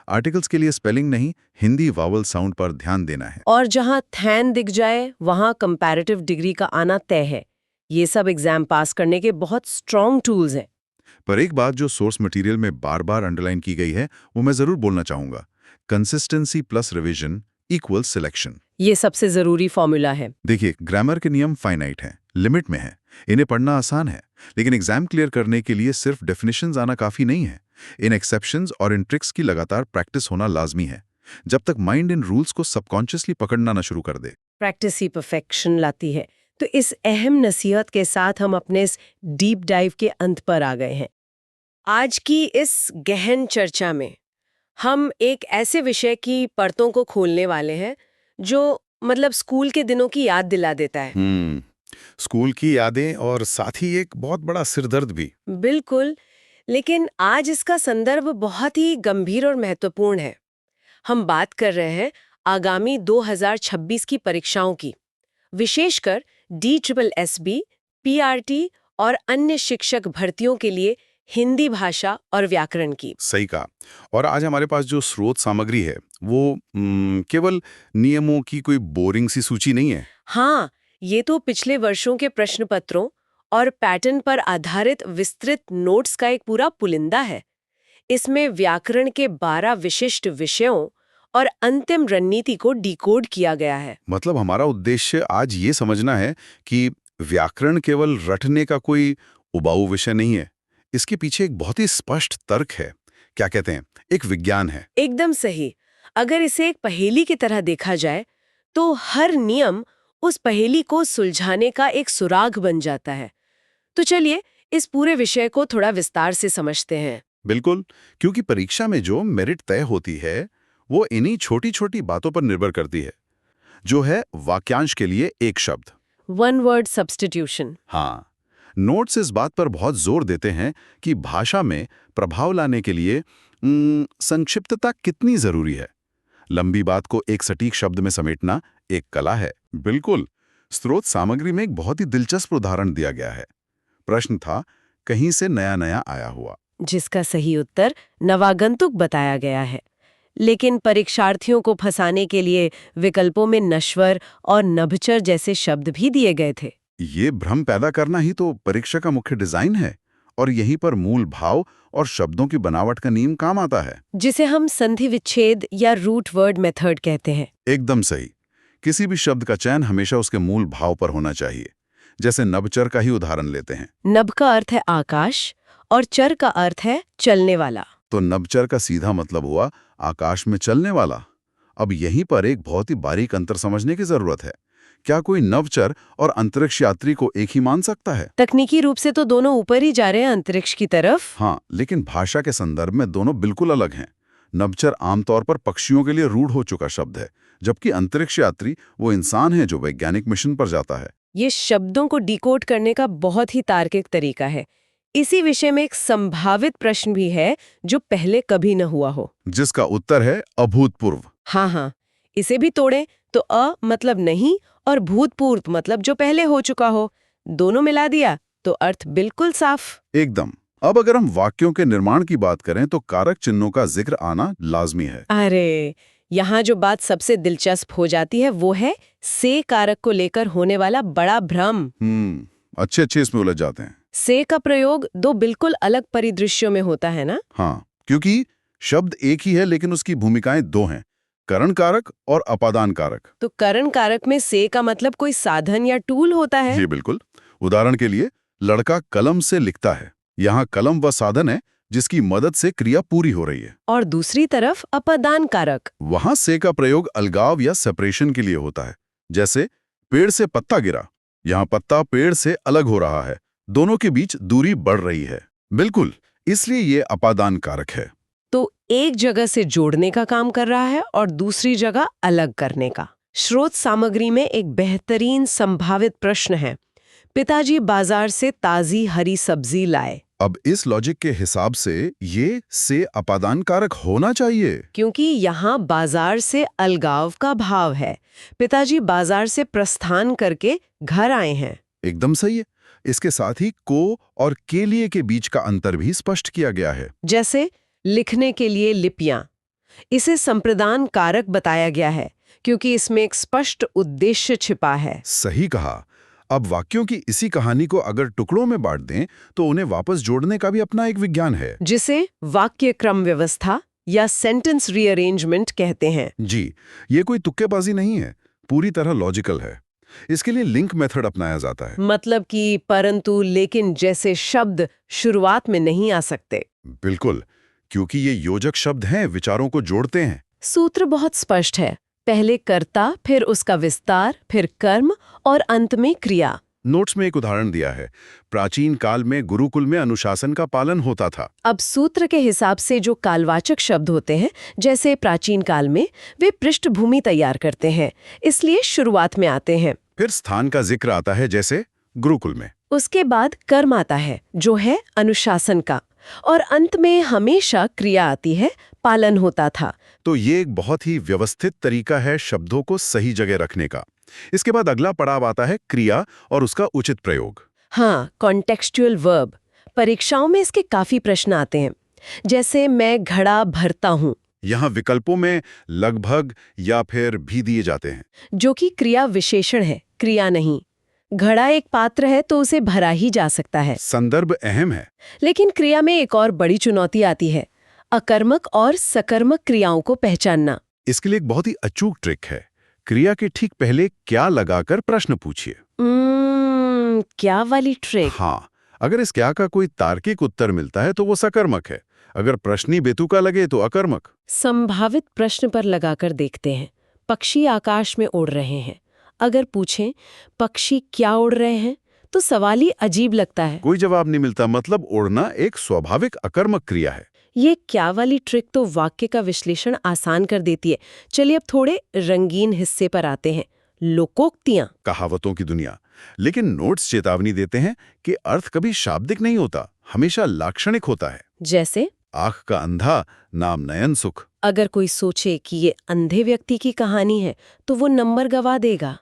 आर्टिकल्स के लिए स्पेलिंग नहीं, हिंदी वावल साउंड पर ध्यान देना है। और जहां थैन दिख जाए वहां कंपैरेटिव डिग्री का आना तय है। ये सब एग्जाम पास करने के बहुत स्ट्रॉन्ग टूल्स हैं। पर एक बात जो सोर्स मटेरियल में बार बार अंडरलाइन की गई है, वो मैं जरूर बोलना चाहूंगा। Consistency plus revision equal selection. ये सबसे जरूरी फॉर्मूला है। देखिए, ग्रामर के नियम फाइनाइट हैं, लिमिट में हैं। इन्हें पढ़ना आसान है, लेकिन एग्जाम क्लियर करने के लिए सिर्फ डेफिनेशंस आना काफी नहीं है। इन एक्सेप्शंस और इन ट्रिक्स की लगातार प्रैक्टिस होना लाजमी है, जब तक माइंड इन रूल्स को सबकॉन्शियसली पकड़ना ना शुरू कर दे। प्रैक्टिस ही परफेक्शन लाती है। तो इस अहम नसीहत के साथ हम अपने इस डीप डाइव के अंत पर आ गए हैं। आज की इस गहन चर्चा में हम एक ऐसे विषय की परतों को खोलने वाले हैं जो मतलब स्कूल के दिनों की याद दिला देता है। स्कूल की यादें और साथ ही एक बहुत बड़ा सिरदर्द भी। बिल्कुल, लेकिन आज इसका संदर्भ बहुत ही गंभीर और महत्वपूर्ण है। हम बात कर रहे हैं आगामी 2026 की परीक्षाओं की, विशेषकर DSSB, PRT और अन्य शिक्षक भर्तियों के लिए हिंदी भाषा और व्याकरण की। सही कहा। और आज हमारे पास जो स्रोत सामग्री है वो केवल नियमों की कोई बोरिंग सी सूची नहीं है। हाँ, ये तो पिछले वर्षों के प्रश्न पत्रों और पैटर्न पर आधारित विस्तृत नोट्स का एक पूरा पुलिंदा है। इसमें व्याकरण के 12 विशिष्ट विषयों और अंतिम रणनीति को डिकोड किया गया है। मतलब हमारा उद्देश्य आज ये समझना है कि व्याकरण केवल रटने का कोई उबाऊ विषय नहीं है। इसके पीछे एक बहुत ही स्पष्ट तर्क है, क्या कहते हैं, एक विज्ञान है। एकदम सही। अगर इसे एक पहेली की तरह देखा जाए तो हर नियम उस पहेली को सुलझाने का एक सुराग बन जाता है। तो चलिए इस पूरे विषय को थोड़ा विस्तार से समझते हैं। बिल्कुल, क्योंकि परीक्षा में जो मेरिट तय होती है वो इन्हीं छोटी छोटी बातों पर निर्भर करती है, जो है वाक्यांश के लिए एक शब्द, वन वर्ड सब्स्टिट्यूशन। हाँ, नोट्स इस बात पर बहुत जोर देते हैं कि भाषा में प्रभाव लाने के लिए संक्षिप्तता कितनी जरूरी है। लंबी बात को एक सटीक शब्द में समेटना एक कला है। बिल्कुल, स्रोत सामग्री में एक बहुत ही दिलचस्प उदाहरण दिया गया है। प्रश्न था, कहीं से नया नया आया हुआ, जिसका सही उत्तर नवागंतुक बताया गया है। लेकिन परीक्षार्थियों को फंसाने के लिए विकल्पों में नश्वर और नभचर जैसे शब्द भी दिए गए थे। ये भ्रम पैदा करना ही तो परीक्षा का मुख्य डिजाइन है, और यहीं पर मूल भाव और शब्दों की बनावट का नियम काम आता है, जिसे हम संधि विच्छेद या रूट वर्ड मेथड कहते हैं। एकदम सही। किसी भी शब्द का चयन हमेशा उसके मूल भाव पर होना चाहिए। जैसे नभचर का ही उदाहरण लेते हैं। नभ का अर्थ है आकाश और चर का अर्थ है चलने वाला। तो नभचर का सीधा मतलब हुआ आकाश में चलने वाला। अब यहीं पर एक बहुत ही बारीक अंतर समझने की जरूरत है। क्या कोई नवचर और अंतरिक्ष यात्री को एक ही मान सकता है? तकनीकी रूप से तो दोनों ऊपर ही जा रहे हैं अंतरिक्ष की तरफ। हाँ, लेकिन भाषा के संदर्भ में दोनों बिल्कुल अलग हैं। नवचर आमतौर पर पक्षियों के लिए रूढ़ हो चुका शब्द है, जबकि अंतरिक्ष यात्री वो इंसान है जो वैज्ञानिक मिशन पर जाता है। ये शब्दों को डिकोड करने का बहुत ही तार्किक तरीका है। इसी विषय में एक संभावित प्रश्न भी है जो पहले कभी न हुआ हो, जिसका उत्तर है अभूतपूर्व। हाँ, इसे भी तोड़ें तो अ मतलब नहीं और भूतपूर्व मतलब जो पहले हो चुका हो, दोनों मिला दिया तो अर्थ बिल्कुल साफ। एकदम। अब अगर हम वाक्यों के निर्माण की बात करें तो कारक चिन्हों का जिक्र आना लाजमी है। अरे, यहाँ जो बात सबसे दिलचस्प हो जाती है वो है से कारक को लेकर होने वाला बड़ा भ्रम। अच्छे इसमें उलझ जाते हैं। से का प्रयोग दो बिल्कुल अलग परिदृश्यों में होता है ना? हाँ, क्योंकि शब्द एक ही है लेकिन उसकी भूमिकाएं दो हैं, करण कारक और अपादान कारक। तो करण कारक में से का मतलब कोई साधन या टूल होता है? जी बिल्कुल। उदाहरण के लिए, लड़का कलम से लिखता है। यहाँ कलम वह साधन है जिसकी मदद से क्रिया पूरी हो रही है। और दूसरी तरफ अपादान कारक, वहां से का प्रयोग अलगाव या सेपरेशन के लिए होता है। जैसे पेड़ से पत्ता गिरा, यहाँ पत्ता पेड़ से अलग हो रहा है, दोनों के बीच दूरी बढ़ रही है। बिल्कुल, इसलिए ये अपादान कारक है। तो एक जगह से जोड़ने का काम कर रहा है और दूसरी जगह अलग करने का। स्रोत सामग्री में एक बेहतरीन संभावित प्रश्न है, पिताजी बाजार से ताजी हरी सब्जी लाए। अब इस लॉजिक के हिसाब से ये से अपादान कारक होना चाहिए, क्योंकि यहाँ बाजार से अलगाव का भाव है। पिताजी बाजार से प्रस्थान करके घर आए हैं। एकदम सही है। इसके साथ ही को और के लिए के बीच का अंतर भी स्पष्ट किया गया है। जैसे लिखने के लिए लिपियां, इसे संप्रदान कारक बताया गया है क्योंकि इसमें एक स्पष्ट उद्देश्य छिपा है। सही कहा। अब वाक्यों की इसी कहानी को अगर टुकड़ों में बांट दें तो उन्हें वापस जोड़ने का भी अपना एक विज्ञान है, जिसे वाक्य क्रम व्यवस्था या सेंटेंस रीअरेंजमेंट कहते हैं। जी, ये कोई तुक्केबाजी नहीं है, पूरी तरह लॉजिकल है। इसके लिए लिंक मेथड अपनाया जाता है। मतलब कि परंतु, लेकिन जैसे शब्द शुरुआत में नहीं आ सकते। बिल्कुल, क्योंकि ये योजक शब्द हैं, विचारों को जोड़ते हैं। सूत्र बहुत स्पष्ट है, पहले कर्ता, फिर उसका विस्तार, फिर कर्म और अंत में क्रिया। नोट्स में एक उदाहरण दिया है, प्राचीन काल में गुरुकुल में अनुशासन का पालन होता था। अब सूत्र के हिसाब से जो कालवाचक शब्द होते हैं, जैसे प्राचीन काल में, वे पृष्ठभूमि तैयार करते हैं, इसलिए शुरुआत में आते हैं। फिर स्थान का जिक्र आता है, जैसे गुरुकुल में। उसके बाद कर्म आता है, जो है अनुशासन का, और अंत में हमेशा क्रिया आती है, पालन होता था। तो ये एक बहुत ही व्यवस्थित तरीका है शब्दों को सही जगह रखने का। इसके बाद अगला पड़ाव आता है क्रिया और उसका उचित प्रयोग। हाँ, कॉन्टेक्सचुअल वर्ब। परीक्षाओं में इसके काफी प्रश्न आते हैं, जैसे मैं घड़ा भरता हूँ। यहाँ विकल्पों में लगभग या फिर भी दिए जाते हैं, जो कि क्रिया विशेषण है, क्रिया नहीं। घड़ा एक पात्र है तो उसे भरा ही जा सकता है। संदर्भ अहम है। लेकिन क्रिया में एक और बड़ी चुनौती आती है, अकर्मक और सकर्मक क्रियाओं को पहचानना। इसके लिए एक बहुत ही अचूक ट्रिक है। क्रिया के ठीक पहले क्या लगाकर प्रश्न पूछिए। क्या वाली ट्रिक? हाँ, अगर इस क्या का कोई तार्किक उत्तर मिलता है तो वो सकर्मक है, अगर प्रश्नी बेतुका लगे तो अकर्मक। संभावित प्रश्न पर लगाकर देखते हैं। पक्षी आकाश में उड़ रहे हैं। अगर पूछें पक्षी क्या उड़ रहे हैं, तो सवाल ही अजीब लगता है। कोई जवाब नहीं मिलता, मतलब उड़ना एक स्वाभाविक अकर्मक क्रिया है। ये क्या वाली ट्रिक तो वाक्य का विश्लेषण आसान कर देती है। चलिए अब थोड़े रंगीन हिस्से पर आते हैं, लोकोक्तियां। कहावतों की दुनिया। लेकिन नोट्स चेतावनी देते हैं कि अर्थ कभी शाब्दिक नहीं होता, हमेशा लाक्षणिक होता है। जैसे आंख का अंधा, नाम नयन सुख। अगर कोई सोचे कि ये अंधे व्यक्ति की कहानी है तो वो नंबर गवा देगा।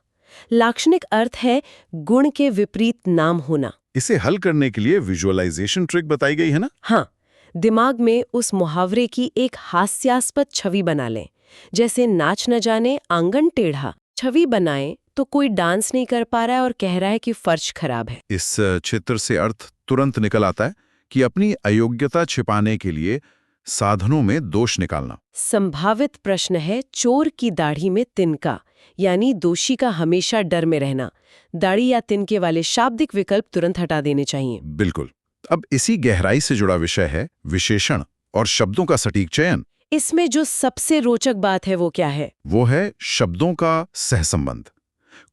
लाक्षणिक अर्थ है गुण के विपरीत नाम होना। इसे हल करने के लिए विजुअलाइजेशन ट्रिक बताई गई है ना? हाँ, दिमाग में उस मुहावरे की एक हास्यास्पद छवि बना लें। जैसे नाच न जाने आंगन टेढ़ा। छवि बनाएं तो कोई डांस नहीं कर पा रहा है और कह रहा है कि फर्श खराब है। इस चित्र से अर्थ तुरंत निकल आता है कि अपनी अयोग्यता छिपाने के लिए साधनों में दोष निकालना। संभावित प्रश्न है चोर की दाढ़ी में तिनका, यानी दोषी का हमेशा डर में रहना। दाढ़ी या तिनके वाले शाब्दिक विकल्प तुरंत हटा देने चाहिए। बिल्कुल। अब इसी गहराई से जुड़ा विषय है विशेषण और शब्दों का सटीक चयन। इसमें जो सबसे रोचक बात है वो क्या है? वो है शब्दों का सहसंबंध।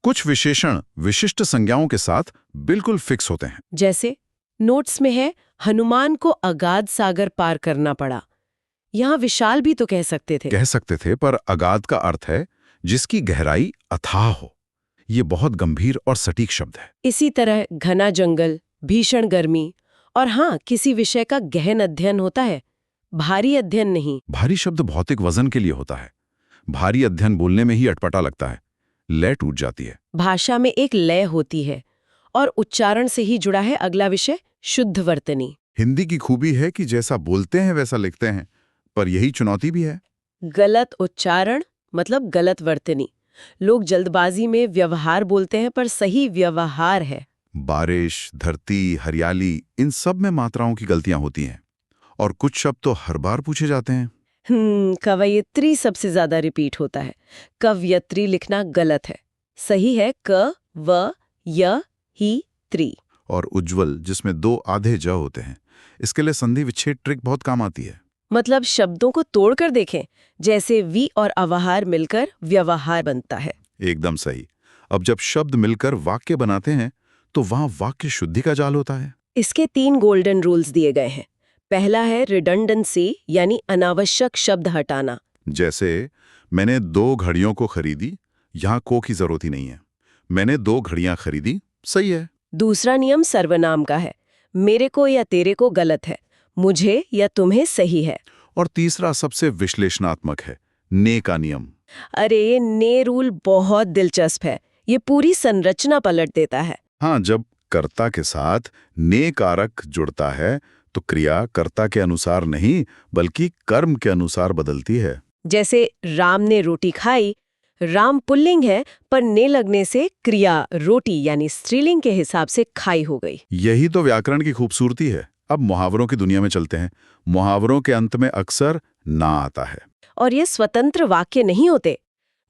कुछ विशेषण विशिष्ट संज्ञाओं के साथ बिल्कुल फिक्स होते हैं। जैसे नोट्स में है, हनुमान को अगाध सागर पार करना पड़ा। यहाँ विशाल भी तो कह सकते थे। कह सकते थे, पर अगाध का अर्थ है जिसकी गहराई अथाह हो। ये बहुत गंभीर और सटीक शब्द है। इसी तरह घना जंगल, भीषण गर्मी और हाँ, किसी विषय का गहन अध्ययन होता है, भारी अध्ययन नहीं। भारी शब्द भौतिक वजन के लिए होता है। भारी अध्ययन बोलने में ही अटपटा लगता है, लय टूट जाती है। भाषा में एक लय होती है और उच्चारण से ही जुड़ा है अगला विषय, शुद्ध वर्तनी। हिंदी की खूबी है कि जैसा बोलते हैं वैसा लिखते हैं, पर यही चुनौती भी है। गलत उच्चारण मतलब गलत वर्तनी। लोग जल्दबाजी में व्यवहार बोलते हैं, पर सही व्यवहार है। बारिश, धरती, हरियाली, इन सब में मात्राओं की गलतियां होती हैं और कुछ शब्द तो हर बार पूछे जाते हैं। कवयित्री सबसे ज्यादा रिपीट होता है। कवयत्री लिखना गलत है। सही है क व य ही त्री। और उज्ज्वल, जिसमें 2 आधे ज होते हैं। इसके लिए संधि विच्छेद ट्रिक बहुत काम आती है। मतलब शब्दों को तोड़कर देखें, जैसे वी और अवहार मिलकर व्यवहार बनता है। एकदम सही। अब जब शब्द मिलकर वाक्य बनाते हैं तो वहां वाक्य शुद्धि का जाल होता है। इसके 3 गोल्डन रूल्स दिए गए हैं। पहला है रिडंडेंसी, यानी अनावश्यक शब्द हटाना। जैसे मैंने 2 घड़ियों को खरीदी, यहां को की जरूरत ही नहीं है। मैंने 2 घड़ियां खरीदी, सही है। दूसरा नियम सर्वनाम का है। मेरे को या तेरे को गलत है, मुझे या तुम्हें सही है। और तीसरा सबसे विश्लेषणात्मक है, ने का नियम। अरे ये ने रूल बहुत दिलचस्प है। ये पूरी संरचना पलट देता है। हाँ, जब कर्ता के साथ ने कारक जुड़ता है तो क्रिया कर्ता के अनुसार नहीं बल्कि कर्म के अनुसार बदलती है। जैसे राम ने रोटी खाई, राम पुल्लिंग है, पर ने लगने से क्रिया रोटी यानी स्त्रीलिंग के हिसाब से खाई हो गई। यही तो व्याकरण की खूबसूरती है। अब मुहावरों की दुनिया में चलते हैं। मुहावरों के अंत में अक्सर ना आता है। और ये स्वतंत्र वाक्य नहीं होते।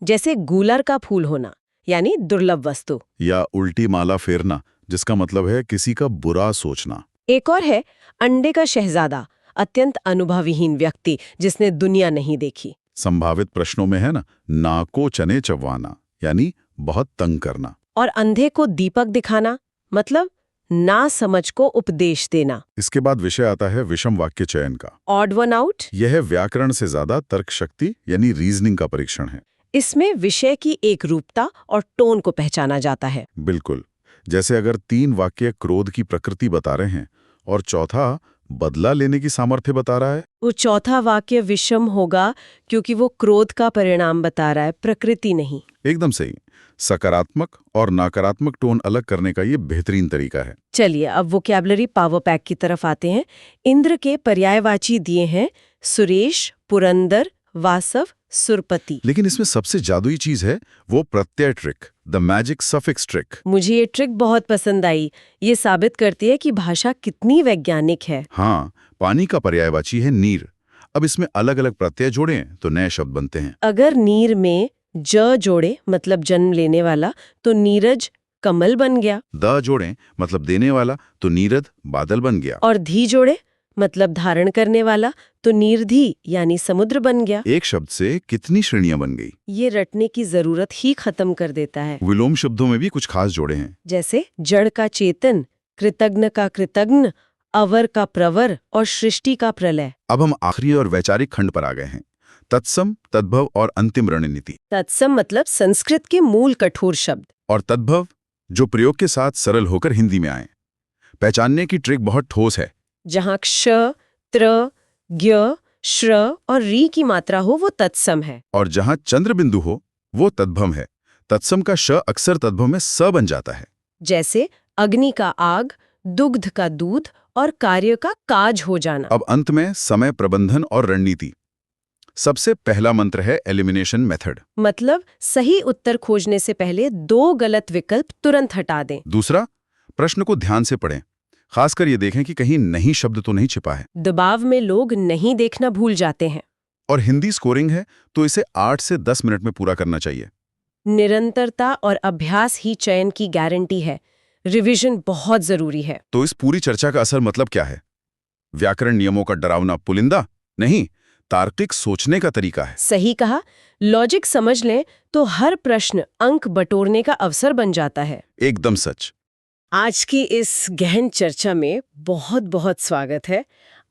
जैसे गूलर का फूल होना, यानी दुर्लभ वस्तु। या उल्टी माला फेरना, जिसका मतलब है किसी का बुरा सोचना। एक और है अंडे का शहजादा, अत्यंत अनुभवहीन व्यक्ति जिसने दुनिया नहीं देखी। संभावित प्रश्नों में है ना को चने चव्वाना, यानी बहुत तंग करना। और अंधे को दीपक दिखाना, मतलब ना समझ को उपदेश देना। इसके बाद विषय आता है विषम वाक्य चयन का। Odd one out. यह व्याकरण से ज्यादा तर्क शक्ति यानी रीजनिंग का परीक्षण है। इसमें विषय की एक रूपता और टोन को पहचाना जाता है। बिल्कुल। जैसे अगर 3 वाक्य क्रोध की प्रकृति बता रहे हैं और चौथा बदला लेने की सामर्थ्य बता रहा है, वो चौथा वाक्य विषम होगा क्योंकि वो क्रोध का परिणाम बता रहा है, प्रकृति नहीं। एकदम सही। सकारात्मक और नकारात्मक टोन अलग करने का ये बेहतरीन तरीका है। चलिए अब वोकैबुलरी पावर पैक की तरफ आते हैं। इंद्र के पर्यायवाची दिए हैं सुरेश, पुरंदर, वासव, सुरपति। लेकिन इसमें सबसे जादुई चीज है वो प्रत्यय trick, the magic suffix trick. मुझे ये ट्रिक बहुत पसंद आई। ये साबित करती है कि भाषा कितनी वैज्ञानिक है। हाँ, पानी का पर्यायवाची है नीर। अब इसमें अलग अलग प्रत्यय जोड़ें तो नए शब्द बनते हैं। अगर नीर में ज जोड़े मतलब जन्म लेने वाला, तो नीरज कमल बन गया। द जोड़ें मतलब देने वाला, तो नीरद बादल बन गया। और धी जोड़े मतलब धारण करने वाला, तो नीरधी यानी समुद्र बन गया। एक शब्द से कितनी श्रेणियां बन गई। ये रटने की जरूरत ही खत्म कर देता है। विलोम शब्दों में भी कुछ खास जोड़े हैं। जैसे जड़ का चेतन, कृतज्ञ का कृतज्ञ, अवर का प्रवर और सृष्टि का प्रलय। अब हम आखिरी और वैचारिक खंड पर आ गए हैं, तत्सम, तद्भव और अंतिम रणनीति। तत्सम मतलब संस्कृत के मूल कठोर शब्द, और तद्भव जो प्रयोग के साथ सरल होकर हिंदी में आए। पहचानने की ट्रिक बहुत ठोस है। जहाँ क्ष, त्र, ज्ञ, श्र और री की मात्रा हो वो तत्सम है। और जहां चंद्र बिंदु हो वो तद्भव है। तत्सम का श अक्सर तद्भव में स बन जाता है। जैसे अग्नि का आग, दुग्ध का दूध और कार्य का काज हो जाना। अब अंत में समय प्रबंधन और रणनीति। सबसे पहला मंत्र है एलिमिनेशन मेथड, मतलब सही उत्तर खोजने से पहले 2 गलत विकल्प तुरंत हटा दें। दूसरा, प्रश्न को ध्यान से पढ़ें, खासकर ये देखें कि कहीं नहीं शब्द तो नहीं छिपा है। दबाव में लोग नहीं देखना भूल जाते हैं। और हिंदी स्कोरिंग है तो इसे 8 से 10 मिनट में पूरा करना चाहिए। निरंतरता और अभ्यास ही चयन की गारंटी है। रिवीजन बहुत जरूरी है। तो इस पूरी चर्चा का असल मतलब क्या है? व्याकरण नियमों का डरावना पुलिंदा नहीं, तार्किक सोचने का तरीका है। सही कहा। लॉजिक समझ लें तो हर प्रश्न अंक बटोरने का अवसर बन जाता है। एकदम सच। आज की इस गहन चर्चा में बहुत बहुत स्वागत है।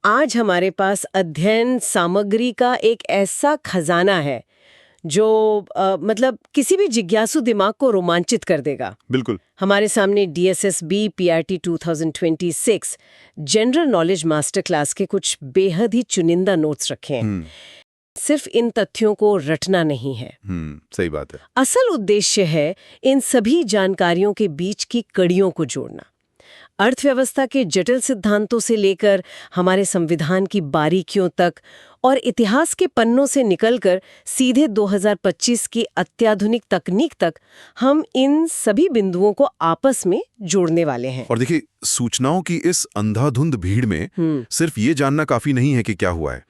आज हमारे पास अध्ययन सामग्री का एक ऐसा खजाना है जो मतलब किसी भी जिज्ञासु दिमाग को रोमांचित कर देगा। बिल्कुल। हमारे सामने DSSB PRT 2026 general knowledge master class के कुछ बेहद ही चुनिंदा नोट्स रखे हैं। सिर्फ इन तथ्यों को रटना नहीं है। सही बात है। असल उद्देश्य है इन सभी जानकारियों के बीच की कड़ियों को जोड़ना। अर्थव्यवस्था के जटिल सिद्धांतों से लेकर हमारे संविधान की बारीकियों तक और इतिहास के पन्नों से निकलकर सीधे 2025 की अत्याधुनिक तकनीक तक हम इन सभी बिंदुओं को आपस में जोड़ने वाले हैं। और देखिए, सूचनाओं की इस अंधाधुंध भीड़ में सिर्फ ये जानना काफी नहीं है कि क्या हुआ है,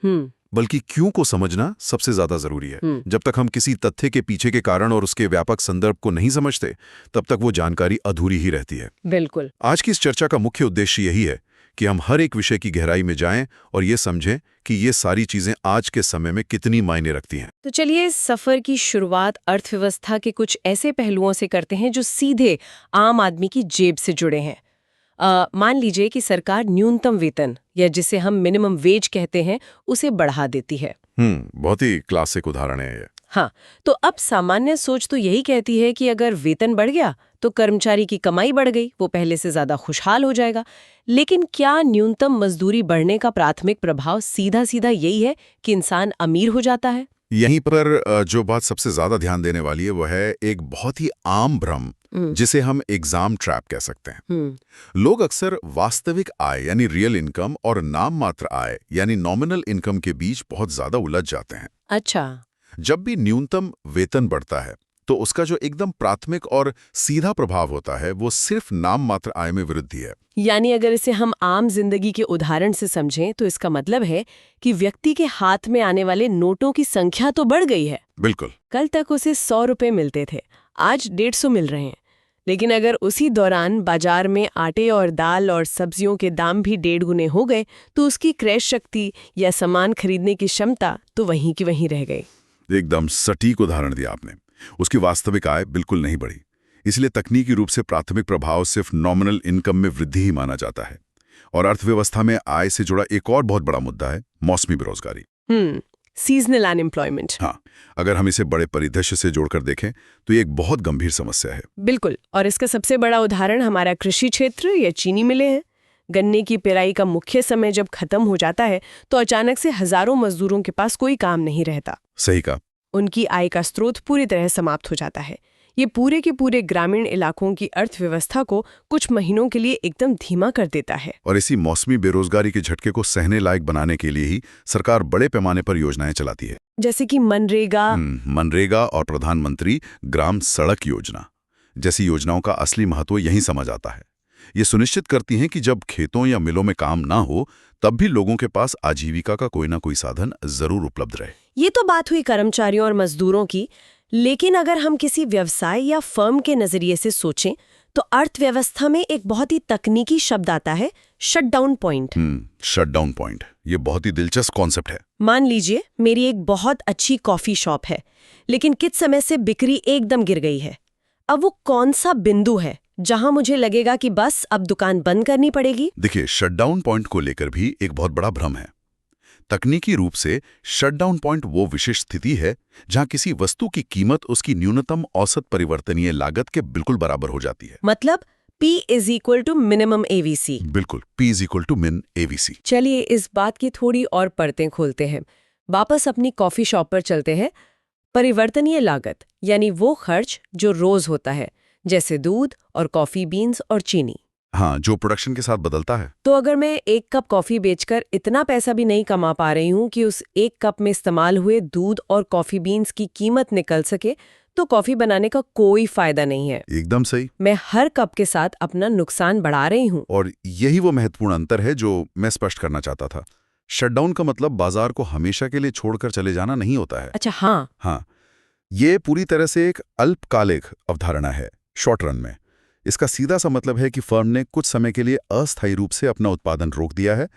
बल्कि क्यों को समझना सबसे ज्यादा जरूरी है। जब तक हम किसी तथ्य के पीछे के कारण और उसके व्यापक संदर्भ को नहीं समझते, तब तक वो जानकारी अधूरी ही रहती है। बिल्कुल। आज की इस चर्चा का मुख्य उद्देश्य यही है कि हम हर एक विषय की गहराई में जाएं और ये समझें कि ये सारी चीजें आज के समय में कितनी मायने रखती हैं। तो चलिए इस सफर की शुरुआत अर्थव्यवस्था के कुछ ऐसे पहलुओं से करते हैं जो सीधे आम आदमी की जेब से जुड़े हैं। मान लीजिए कि सरकार न्यूनतम वेतन या जिसे हम मिनिमम वेज कहते हैं उसे बढ़ा देती है। बहुत ही क्लासिक उदाहरण है ये। हाँ, तो अब सामान्य सोच तो यही कहती है कि अगर वेतन बढ़ गया तो कर्मचारी की कमाई बढ़ गई, वो पहले से ज्यादा खुशहाल हो जाएगा। लेकिन क्या न्यूनतम मजदूरी बढ़ने का प्राथमिक प्रभाव सीधा सीधा यही है कि इंसान अमीर हो जाता है? यहीं पर जो बात सबसे ज्यादा ध्यान देने वाली है वो है एक बहुत ही आम भ्रम, जिसे हम एग्जाम ट्रैप कह सकते हैं। लोग अक्सर वास्तविक आय यानी रियल इनकम और नाम मात्र आय यानी नॉमिनल इनकम के बीच बहुत ज्यादा उलझ जाते हैं। अच्छा। जब भी न्यूनतम वेतन बढ़ता है तो उसका जो एकदम प्राथमिक और सीधा प्रभाव होता है वो सिर्फ नाम मात्र आय में वृद्धि है। यानी अगर इसे हम आम जिंदगी के उदाहरण से समझें तो इसका मतलब है कि व्यक्ति के हाथ में आने वाले नोटों की संख्या तो बढ़ गई है। बिल्कुल। कल तक उसे 100 रुपए मिलते थे, आज 150 मिल रहे हैं। लेकिन अगर उसी दौरान बाजार में आटे और दाल और सब्जियों के दाम भी 1.5 गुने हो गए तो उसकी क्रय शक्ति या सामान खरीदने की क्षमता तो वहीं की वहीं रह गई। एकदम सटीक उदाहरण दिया आपने। उसकी वास्तविक आय बिल्कुल नहीं बढ़ी। इसलिए तकनीकी रूप से प्राथमिक प्रभाव सिर्फ नॉमिनल इनकम में वृद्धि ही माना जाता है। और अर्थव्यवस्था में आय से जुड़ा एक और बहुत बड़ा मुद्दा है मौसमी बेरोजगारी। Seasonal unemployment. हाँ, अगर हम इसे बड़े परिदृश्य से जोड़कर देखें तो ये एक बहुत गंभीर समस्या है। बिल्कुल। और इसका सबसे बड़ा उदाहरण हमारा कृषि क्षेत्र या चीनी मिलें हैं। गन्ने की पेराई का मुख्य समय जब खत्म हो जाता है तो अचानक से हजारों मजदूरों के पास कोई काम नहीं रहता। सही कहा। उनकी आय का स्रोत पूरी तरह समाप्त हो जाता है। ये पूरे के पूरे ग्रामीण इलाकों की अर्थव्यवस्था को कुछ महीनों के लिए एकदम धीमा कर देता है। और इसी मौसमी बेरोजगारी के झटके को सहने लायक बनाने के लिए ही सरकार बड़े पैमाने पर योजनाएं चलाती है, जैसे कि मनरेगा और प्रधानमंत्री ग्राम सड़क योजना जैसी योजनाओं का असली महत्व यहीं समझ आता है। ये सुनिश्चित करती हैं कि जब खेतों या मिलों में काम ना हो तब भी लोगों के पास आजीविका का कोई ना कोई साधन जरूर उपलब्ध रहे। ये तो बात हुई कर्मचारियों और मजदूरों की, लेकिन अगर हम किसी व्यवसाय या फर्म के नजरिए से सोचें तो अर्थव्यवस्था में एक बहुत ही तकनीकी शब्द आता है, शटडाउन पॉइंट। शटडाउन पॉइंट, ये बहुत ही दिलचस्प कॉन्सेप्ट है। मान लीजिए मेरी एक बहुत अच्छी कॉफी शॉप है, लेकिन कुछ समय से बिक्री एकदम गिर गई है। अब वो कौन सा बिंदु है जहां मुझे लगेगा कि बस अब दुकान बंद करनी पड़ेगी? देखिए, शटडाउन पॉइंट को लेकर भी एक बहुत बड़ा भ्रम है। तकनीकी रूप से शटडाउन पॉइंट वो विशेष स्थिति है जहां किसी वस्तु की कीमत उसकी न्यूनतम औसत परिवर्तनीय लागत के बिल्कुल बराबर हो जाती है। मतलब P = मिनिमम AVC। बिल्कुल, P = min AVC। चलिए इस बात की थोड़ी और परतें खोलते हैं। वापस अपनी कॉफी शॉप पर चलते हैं। परिवर्तनीय लागत यानी वो खर्च जो रोज होता है, जैसे दूध और कॉफी बीन्स और चीनी। हाँ, जो प्रोडक्शन के साथ बदलता है। तो अगर मैं 1 कप कॉफी बेचकर इतना पैसा भी नहीं कमा पा रही हूँ कि उस 1 कप में इस्तेमाल हुए दूध और कॉफी बीन्स की कीमत निकल सके, तो कॉफी बनाने का कोई फायदा नहीं है। एकदम सही। मैं हर कप के साथ अपना नुकसान बढ़ा रही हूँ। और यही वो महत्वपूर्ण अंतर है जो मैं स्पष्ट करना चाहता था। शटडाउन का मतलब बाजार को हमेशा के लिए छोड़कर चले जाना नहीं होता है। अच्छा, हाँ, ये पूरी तरह से एक अल्पकालिक अवधारणा है, शॉर्ट रन में। इसका सीधा सा मतलब है कि फर्म ने कुछ समय के लिए अस्थायी रूप से अपना उत्पादन रोक दिया है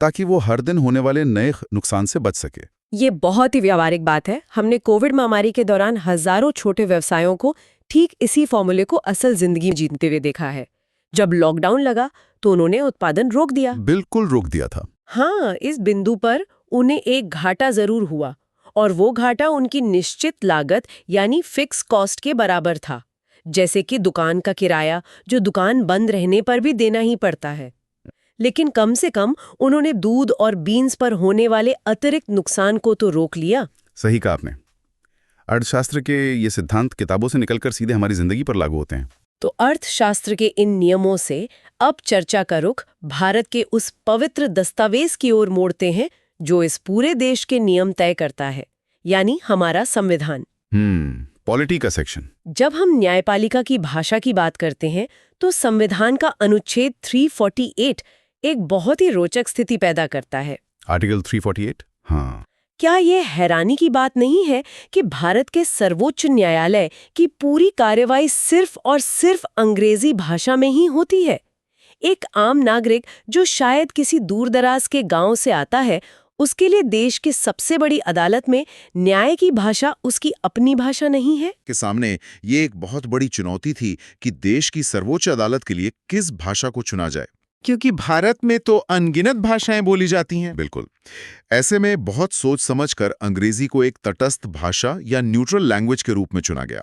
ताकि वो हर दिन होने वाले नए नुकसान से बच सके। ये बहुत ही व्यावहारिक बात है। हमने कोविड महामारी के दौरान हजारों छोटे व्यवसायों को ठीक इसी फॉर्मूले को असल जिंदगी में जीतते हुए देखा है। जब लॉकडाउन लगा तो उन्होंने उत्पादन रोक दिया। बिल्कुल रोक दिया था। हाँ, इस बिंदु पर उन्हें एक घाटा जरूर हुआ, और वो घाटा उनकी निश्चित लागत यानी फिक्स कॉस्ट के बराबर था, जैसे कि दुकान का किराया जो दुकान बंद रहने पर भी देना ही पड़ता है। लेकिन कम से कम उन्होंने दूध और बीन्स पर होने वाले अतिरिक्त नुकसान को तो रोक लिया। सही कहा आपने। अर्थशास्त्र के ये सिद्धांत किताबों से निकलकर सीधे हमारी जिंदगी पर लागू होते हैं। तो अर्थशास्त्र के इन नियमों से अब चर्चा का रुख भारत के उस पवित्र दस्तावेज की ओर मोड़ते हैं जो इस पूरे देश के नियम तय करता है, यानी हमारा संविधान। पॉलिटी का सेक्शन। जब हम न्यायपालिका की भाषा की बात करते हैं तो संविधान का अनुच्छेद 348 एक बहुत ही रोचक स्थिति पैदा करता है। आर्टिकल 348? हाँ। क्या ये हैरानी की बात नहीं है कि भारत के सर्वोच्च न्यायालय की पूरी कार्यवाही सिर्फ और सिर्फ अंग्रेजी भाषा में ही होती है? एक आम नागरिक जो शायद किसी दूरदराज के गांव से आता है, उसके लिए देश की सबसे बड़ी अदालत में न्याय की भाषा उसकी अपनी भाषा नहीं है। के सामने ये एक बहुत बड़ी चुनौती थी कि देश की सर्वोच्च अदालत के लिए किस भाषा को चुना जाए, क्योंकि भारत में तो अनगिनत भाषाएं बोली जाती हैं। बिल्कुल। ऐसे में बहुत सोच समझकर अंग्रेजी को एक तटस्थ भाषा या न्यूट्रल लैंग्वेज के रूप में चुना गया।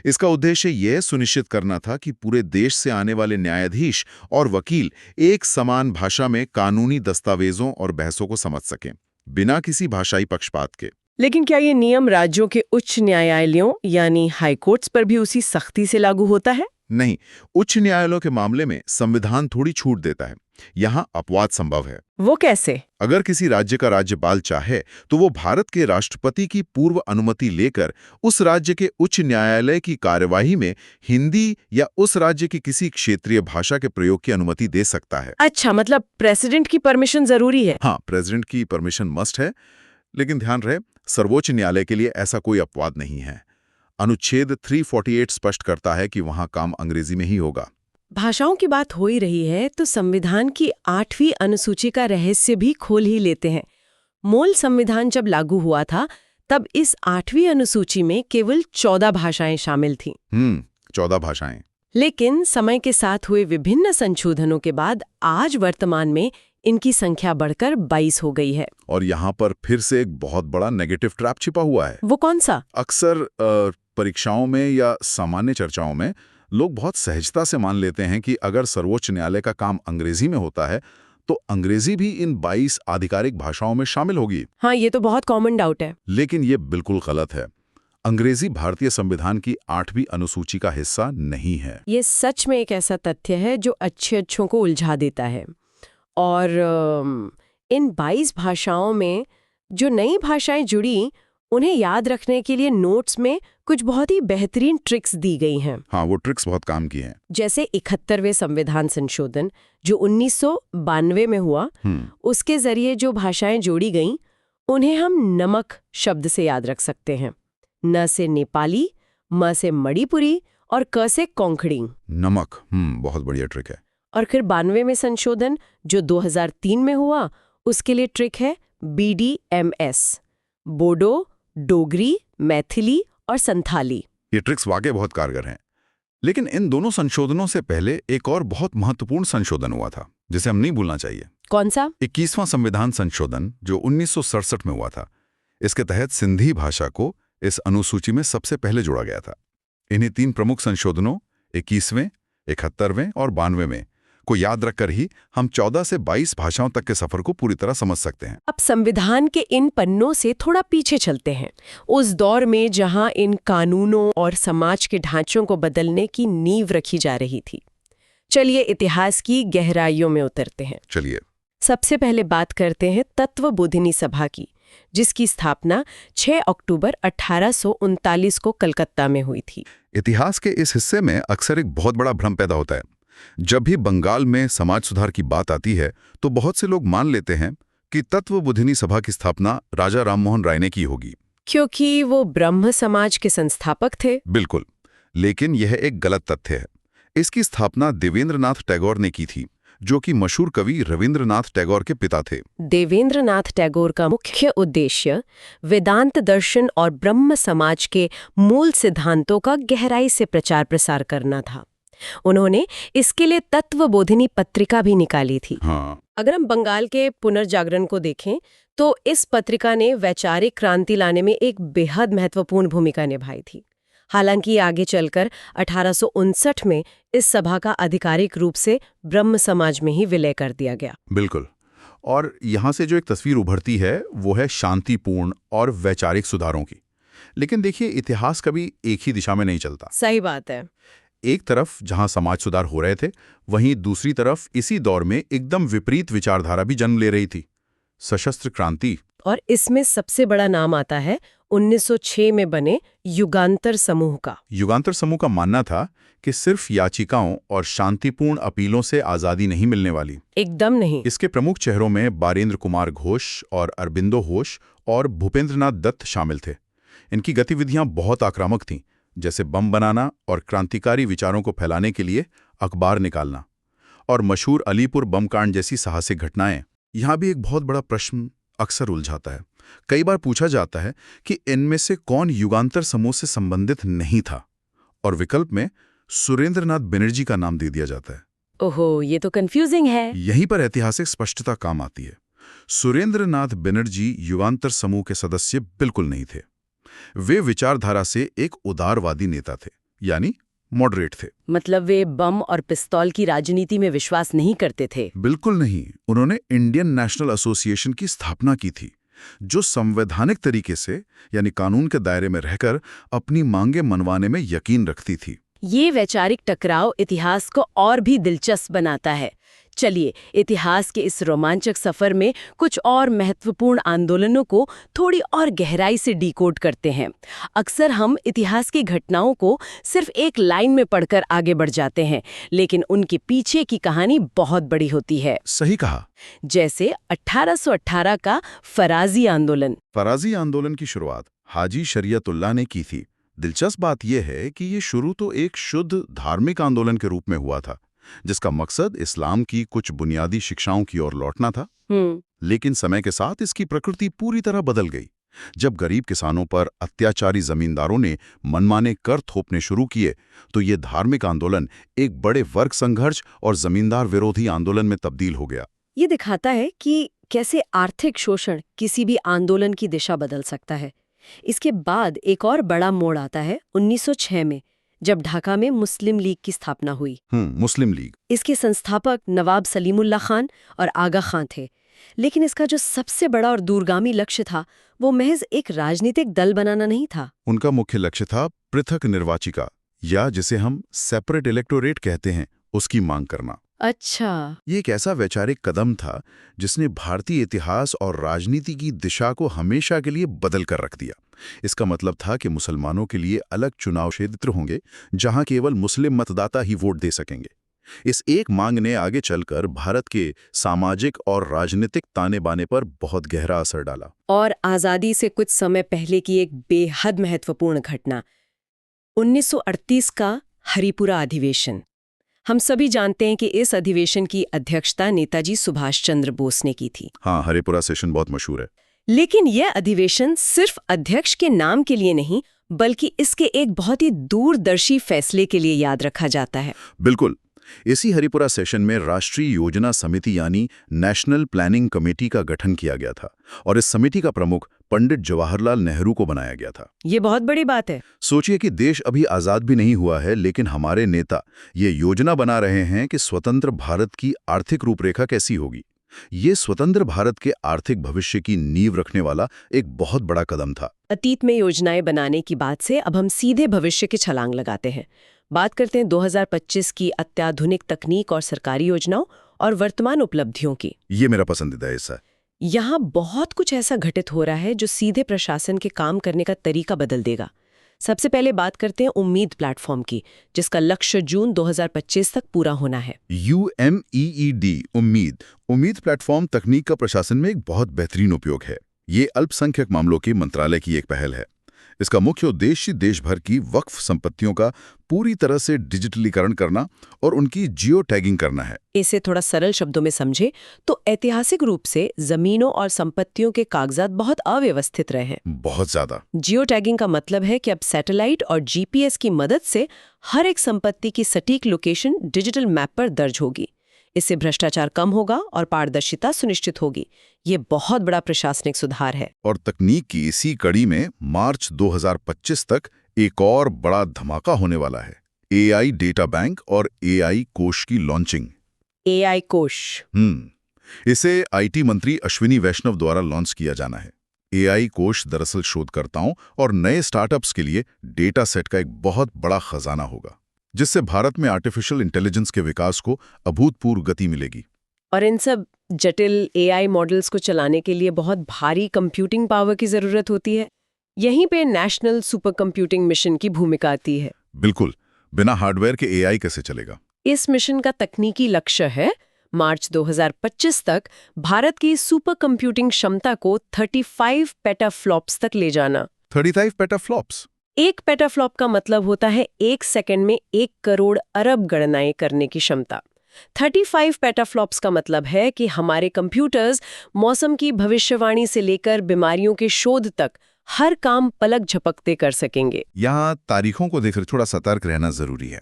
इसका उद्देश्य यह सुनिश्चित करना था कि पूरे देश से आने वाले न्यायाधीश और वकील एक समान भाषा में कानूनी दस्तावेजों और बहसों को समझ सकें, बिना किसी भाषाई पक्षपात के। लेकिन क्या ये नियम राज्यों के उच्च न्यायालयों यानी हाईकोर्ट्स पर भी उसी सख्ती से लागू होता है? नहीं, उच्च न्यायालयों के मामले में संविधान थोड़ी छूट देता है। यहाँ अपवाद संभव है। वो कैसे? अगर किसी राज्य का राज्यपाल चाहे तो वो भारत के राष्ट्रपति की पूर्व अनुमति लेकर उस राज्य के उच्च न्यायालय की कार्यवाही में हिंदी या उस राज्य की किसी क्षेत्रीय भाषा के प्रयोग की अनुमति दे सकता है। अच्छा, मतलब प्रेसिडेंट की परमिशन जरूरी है? हाँ, प्रेसिडेंट की परमिशन मस्ट है, लेकिन ध्यान रहे सर्वोच्च न्यायालय के लिए ऐसा कोई अपवाद नहीं है। अनुच्छेद 348 स्पष्ट करता है कि वहां काम अंग्रेजी में ही होगा। भाषाओं की बात हो ही रही है तो संविधान की 8वीं अनुसूची का रहस्य भी खोल ही लेते हैं। मूल संविधान जब लागू हुआ था तब इस 8वीं अनुसूची में केवल 14 भाषाएं शामिल थीं। 14 भाषाएं। लेकिन समय के साथ हुए विभिन्न संशोधनों के बाद आज वर्तमान में इनकी संख्या बढ़कर 22 हो गई है। और यहाँ पर फिर से एक बहुत बड़ा नेगेटिव ट्रैप छिपा हुआ है। वो कौन सा? अक्सर परीक्षाओं में या सामान्य चर्चाओं में लोग बहुत सहजता से मान लेते हैं कि अगर सर्वोच्च न्यायालय का काम अंग्रेजी में होता है तो अंग्रेजी भी इन 22 आधिकारिक भाषाओं में शामिल होगी। हाँ, ये तो बहुत कॉमन डाउट है। लेकिन ये बिल्कुल गलत है। अंग्रेजी भारतीय संविधान की 8वीं अनुसूची का हिस्सा नहीं है। ये सच में एक ऐसा तथ्य है जो अच्छों को उलझा देता है। और इन 22 भाषाओं में जो नई भाषाएं जुड़ी उन्हें याद रखने के लिए नोट्स में कुछ बहुत ही बेहतरीन ट्रिक्स दी गई हैं। हाँ, वो ट्रिक्स बहुत काम की हैं। जैसे 71वें संविधान संशोधन जो 1992 में हुआ, उसके जरिए जो भाषाएं जोड़ी गईं उन्हें हम नमक शब्द से याद रख सकते हैं। न से नेपाली, म से मणिपुरी और क से कोंकणी। नमक, बहुत बढ़िया ट्रिक है। और फिर 92 में संशोधन जो 2003 में हुआ, उसके लिए ट्रिक है BDMS, बोडो, डोगरी, मैथिली और संथाली। ये ट्रिक्स वाकई बहुत कारगर हैं। लेकिन इन दोनों संशोधनों से पहले एक और बहुत महत्वपूर्ण संशोधन हुआ था जिसे हम नहीं भूलना चाहिए। कौन सा? 21वां संविधान संशोधन जो 1967 में हुआ था। इसके तहत सिंधी भाषा को इस अनुसूची में सबसे पहले जोड़ा गया था। इन्हीं 3 प्रमुख संशोधनों 21वें, 71वें और 92वें में को याद रखकर ही हम 14 से 22 भाषाओं तक के सफर को पूरी तरह समझ सकते हैं। अब संविधान के इन पन्नों से थोड़ा पीछे चलते हैं, उस दौर में जहां इन कानूनों और समाज के ढांचों को बदलने की नींव रखी जा रही थी। चलिए इतिहास की गहराइयों में उतरते हैं। चलिए सबसे पहले बात करते हैं तत्वबोधिनी सभा की, जिसकी स्थापना 6 अक्टूबर 1839 को कलकत्ता में हुई थी। इतिहास के इस हिस्से में अक्सर एक बहुत बड़ा भ्रम पैदा होता है। जब भी बंगाल में समाज सुधार की बात आती है तो बहुत से लोग मान लेते हैं कि तत्वबोधिनी सभा की स्थापना राजा राममोहन राय ने की होगी, क्योंकि वो ब्रह्म समाज के संस्थापक थे। बिल्कुल, लेकिन यह एक गलत तथ्य है। इसकी स्थापना देवेंद्रनाथ टैगोर ने की थी, जो कि मशहूर कवि रविंद्रनाथ टैगोर के पिता थे। देवेंद्रनाथ टैगोर का मुख्य उद्देश्य वेदांत दर्शन और ब्रह्म समाज के मूल सिद्धांतों का गहराई से प्रचार प्रसार करना था। उन्होंने इसके लिए तत्वबोधिनी पत्रिका भी निकाली थी। हाँ, अगर हम बंगाल के पुनर्जागरण को देखें तो इस पत्रिका ने वैचारिक क्रांति लाने में एक बेहद महत्वपूर्ण भूमिका निभाई थी। हालांकि आगे चलकर 1859 में इस सभा का आधिकारिक रूप से ब्रह्म समाज में ही विलय कर दिया गया। बिल्कुल। और यहाँ से जो एक तस्वीर उभरती है वो है शांतिपूर्ण और वैचारिक सुधारों की। लेकिन देखिए, इतिहास कभी एक ही दिशा में नहीं चलता। सही बात है। एक तरफ जहां समाज सुधार हो रहे थे, वहीं दूसरी तरफ इसी दौर में एकदम विपरीत विचारधारा भी जन्म ले रही थी, सशस्त्र क्रांति। और इसमें सबसे बड़ा नाम आता है 1906 में बने युगांतर समूह का। युगांतर समूह का मानना था कि सिर्फ याचिकाओं और शांतिपूर्ण अपीलों से आज़ादी नहीं मिलने वाली। एकदम नहीं। इसके प्रमुख चेहरों में बारेंद्र कुमार घोष और अरबिंदो घोष और भूपेंद्रनाथ दत्त शामिल थे। इनकी गतिविधियां बहुत आक्रामक थीं, जैसे बम बनाना और क्रांतिकारी विचारों को फैलाने के लिए अखबार निकालना, और मशहूर अलीपुर बम कांड जैसी साहसिक घटनाएं। यहाँ भी एक बहुत बड़ा प्रश्न अक्सर उलझाता है। कई बार पूछा जाता है कि इनमें से कौन युगांतर समूह से संबंधित नहीं था, और विकल्प में सुरेंद्रनाथ बनर्जी का नाम दे दिया जाता है। ओहो, ये तो कंफ्यूजिंग है। यहीं पर ऐतिहासिक स्पष्टता काम आती है। सुरेंद्रनाथ बनर्जी युगांतर समूह के सदस्य बिल्कुल नहीं थे। वे विचारधारा से एक उदारवादी नेता थे, यानी मॉडरेट थे। मतलब वे बम और पिस्तौल की राजनीति में विश्वास नहीं करते थे? बिल्कुल नहीं। उन्होंने इंडियन नेशनल एसोसिएशन की स्थापना की थी, जो संवैधानिक तरीके से यानी कानून के दायरे में रहकर अपनी मांगें मनवाने में यकीन रखती थी। ये वैचारिक टकराव इतिहास को और भी दिलचस्प बनाता है। चलिए, इतिहास के इस रोमांचक सफर में कुछ और महत्वपूर्ण आंदोलनों को थोड़ी और गहराई से डिकोड करते हैं। अक्सर हम इतिहास की घटनाओं को सिर्फ एक लाइन में पढ़कर आगे बढ़ जाते हैं, लेकिन उनके पीछे की कहानी बहुत बड़ी होती है। सही कहा। जैसे 1818 का फराजी आंदोलन। फराजी आंदोलन की शुरुआत हाजी शरीयतुल्लाह ने की थी। दिलचस्प बात यह है कि ये शुरू तो एक शुद्ध धार्मिक आंदोलन के रूप में हुआ था, जिसका मकसद इस्लाम की कुछ बुनियादी शिक्षाओं की ओर लौटना था। लेकिन समय के साथ इसकी प्रकृति पूरी तरह बदल गई। जब गरीब किसानों पर अत्याचारी जमींदारों ने मनमाने कर थोपने शुरू किए, तो ये धार्मिक आंदोलन एक बड़े वर्ग संघर्ष और जमींदार विरोधी आंदोलन में तब्दील हो गया। ये दिखाता है कि कैसे आर्थिक शोषण किसी भी आंदोलन की दिशा बदल सकता है। इसके बाद एक और बड़ा मोड़ आता है 1906 में, जब ढाका में मुस्लिम लीग की स्थापना हुई। मुस्लिम लीग। इसके संस्थापक नवाब सलीमुल्लाह खान और आगा खान थे। लेकिन इसका जो सबसे बड़ा और दूरगामी लक्ष्य था, वो महज एक राजनीतिक दल बनाना नहीं था। उनका मुख्य लक्ष्य था पृथक निर्वाचिका, या जिसे हम सेपरेट इलेक्टोरेट कहते हैं, उसकी मांग करना। अच्छा। ये एक ऐसा वैचारिक कदम था जिसने भारतीय इतिहास और राजनीति की दिशा को हमेशा के लिए बदल कर रख दिया। इसका मतलब था कि मुसलमानों के लिए अलग चुनाव क्षेत्र होंगे, जहां केवल मुस्लिम मतदाता ही वोट दे सकेंगे। इस एक मांग ने आगे चलकर भारत के सामाजिक और राजनीतिक ताने बाने पर बहुत गहरा असर डाला। और आज़ादी से कुछ समय पहले की एक बेहद महत्वपूर्ण घटना, 1938 का हरिपुरा अधिवेशन। हम सभी जानते हैं कि इस अधिवेशन की अध्यक्षता नेताजी सुभाष चंद्र बोस ने की थी। हाँ, हरिपुरा सेशन बहुत मशहूर है। लेकिन यह अधिवेशन सिर्फ अध्यक्ष के नाम के लिए नहीं, बल्कि इसके एक बहुत ही दूरदर्शी फैसले के लिए याद रखा जाता है। बिल्कुल। इसी हरिपुरा सेशन में राष्ट्रीय योजना समिति यानी नेशनल प्लानिंग कमेटी का गठन किया गया था, और इस समिति का प्रमुख पंडित जवाहरलाल नेहरू को बनाया गया था। ये बहुत बड़ी बात है। सोचिए कि देश अभी आजाद भी नहीं हुआ है, लेकिन हमारे नेता ये योजना बना रहे हैं कि स्वतंत्र भारत की आर्थिक रूपरेखा कैसी होगी। ये स्वतंत्र भारत के आर्थिक भविष्य की नींव रखने वाला एक बहुत बड़ा कदम था। अतीत में योजनाएं बनाने की बात से अब हम सीधे भविष्य की छलांग लगाते हैं। बात करते हैं 2025 की अत्याधुनिक तकनीक और सरकारी योजनाओं और वर्तमान उपलब्धियों की। ये मेरा पसंदीदा हिस्सा है। यहाँ बहुत कुछ ऐसा घटित हो रहा है जो सीधे प्रशासन के काम करने का तरीका बदल देगा। सबसे पहले बात करते हैं उम्मीद प्लेटफॉर्म की, जिसका लक्ष्य जून 2025 तक पूरा होना है। UMEED उम्मीद प्लेटफॉर्म तकनीक का प्रशासन में एक बहुत बेहतरीन उपयोग है। ये अल्पसंख्यक मामलों के मंत्रालय की एक पहल है। इसका मुख्य उद्देश्य देश भर की वक्फ संपत्तियों का पूरी तरह से डिजिटलीकरण करना और उनकी जियो टैगिंग करना है। इसे थोड़ा सरल शब्दों में समझे तो ऐतिहासिक रूप से जमीनों और संपत्तियों के कागजात बहुत अव्यवस्थित रहे हैं। बहुत ज्यादा। जियो टैगिंग का मतलब है कि अब सैटेलाइट और जीपीएस की मदद से हर एक संपत्ति की सटीक लोकेशन डिजिटल मैप पर दर्ज होगी। इससे भ्रष्टाचार कम होगा और पारदर्शिता सुनिश्चित होगी। ये बहुत बड़ा प्रशासनिक सुधार है। और तकनीक की इसी कड़ी में मार्च 2025 तक एक और बड़ा धमाका होने वाला है, एआई डेटा बैंक और एआई कोष की लॉन्चिंग। एआई कोष इसे आईटी मंत्री अश्विनी वैष्णव द्वारा लॉन्च किया जाना है। एआई कोष दरअसल शोधकर्ताओं और नए स्टार्टअप्स के लिए डेटा सेट का एक बहुत बड़ा खजाना होगा, जिससे भारत में आर्टिफिशियल इंटेलिजेंस के विकास को अभूतपूर्व गति मिलेगी। और इन सब जटिल एआई मॉडल्स को चलाने के लिए बहुत भारी कंप्यूटिंग पावर की जरूरत होती है। यहीं पे नेशनल सुपर कंप्यूटिंग मिशन की भूमिका आती है। बिल्कुल, बिना हार्डवेयर के एआई कैसे चलेगा? इस मिशन का तकनीकी लक्ष्य है मार्च 2025 तक भारत की सुपर कंप्यूटिंग क्षमता को 35 पेटाफ्लॉप्स तक ले जाना। 35 पेटाफ्लॉप्स? एक पेटाफ्लॉप का मतलब होता है 1 सेकंड में 1 करोड़ अरब गणनाएं करने की क्षमता। 35 पेटाफ्लॉप्स का मतलब है कि हमारे कंप्यूटर्स मौसम की भविष्यवाणी से लेकर बीमारियों के शोध तक हर काम पलक झपकते कर सकेंगे। यहाँ तारीखों को देखकर थोड़ा सतर्क रहना जरूरी है।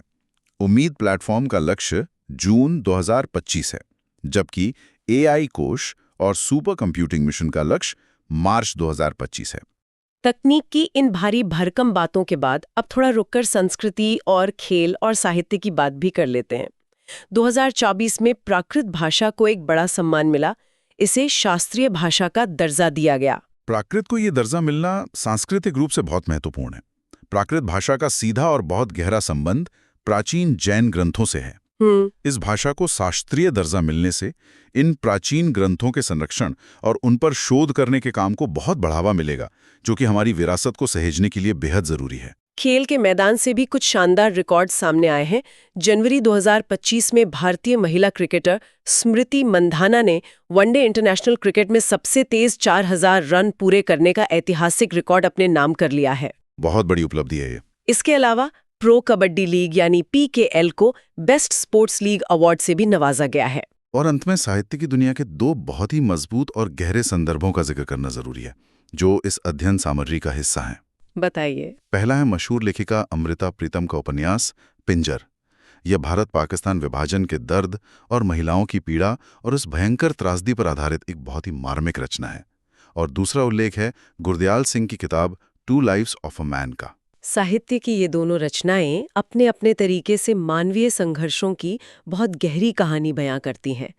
उम्मीद प्लेटफॉर्म का लक्ष्य जून 2025 है, जबकि एआई कोष और सुपर कंप्यूटिंग मिशन का लक्ष्य मार्च 2025 है। तकनीक की इन भारी भरकम बातों के बाद अब थोड़ा रुककर संस्कृति और खेल और साहित्य की बात भी कर लेते हैं। 2024 में प्राकृत भाषा को एक बड़ा सम्मान मिला। इसे शास्त्रीय भाषा का दर्जा दिया गया। प्राकृत को ये दर्जा मिलना सांस्कृतिक रूप से बहुत महत्वपूर्ण है। प्राकृत भाषा का सीधा और बहुत गहरा संबंध प्राचीन जैन ग्रंथों से है। इस भाषा को शास्त्रीय दर्जा मिलने से इन प्राचीन ग्रंथों के संरक्षण और उन पर शोध करने के काम को बहुत बढ़ावा मिलेगा, जो कि हमारी विरासत को सहेजने के लिए बेहद जरूरी है। खेल के मैदान से भी कुछ शानदार रिकॉर्ड सामने आए हैं। जनवरी 2025 में भारतीय महिला क्रिकेटर स्मृति मंधाना ने वनडे इंटरनेशनल क्रिकेट में सबसे तेज 4000 रन पूरे करने का ऐतिहासिक रिकॉर्ड अपने नाम कर लिया है। बहुत बड़ी उपलब्धि है ये। इसके अलावा प्रो कबड्डी लीग यानी पीकेएल को बेस्ट स्पोर्ट्स लीग अवार्ड से भी नवाजा गया है। और अंत में साहित्य की दुनिया के 2 बहुत ही मजबूत और गहरे संदर्भों का जिक्र करना जरूरी है, जो इस अध्ययन सामग्री का हिस्सा हैं। बताइए। पहला है मशहूर लेखिका अमृता प्रीतम का उपन्यास पिंजर। यह भारत-पाकिस्तान विभाजन के दर्द और महिलाओं की पीड़ा और उस भयंकर त्रासदी पर आधारित एक बहुत ही मार्मिक रचना है। और दूसरा उल्लेख है गुरदयाल सिंह की किताब 2 लाइव्स ऑफ अ मैन का। साहित्य की ये दोनों रचनाएं अपने अपने तरीके से मानवीय संघर्षों की बहुत गहरी कहानी बयां करती हैं।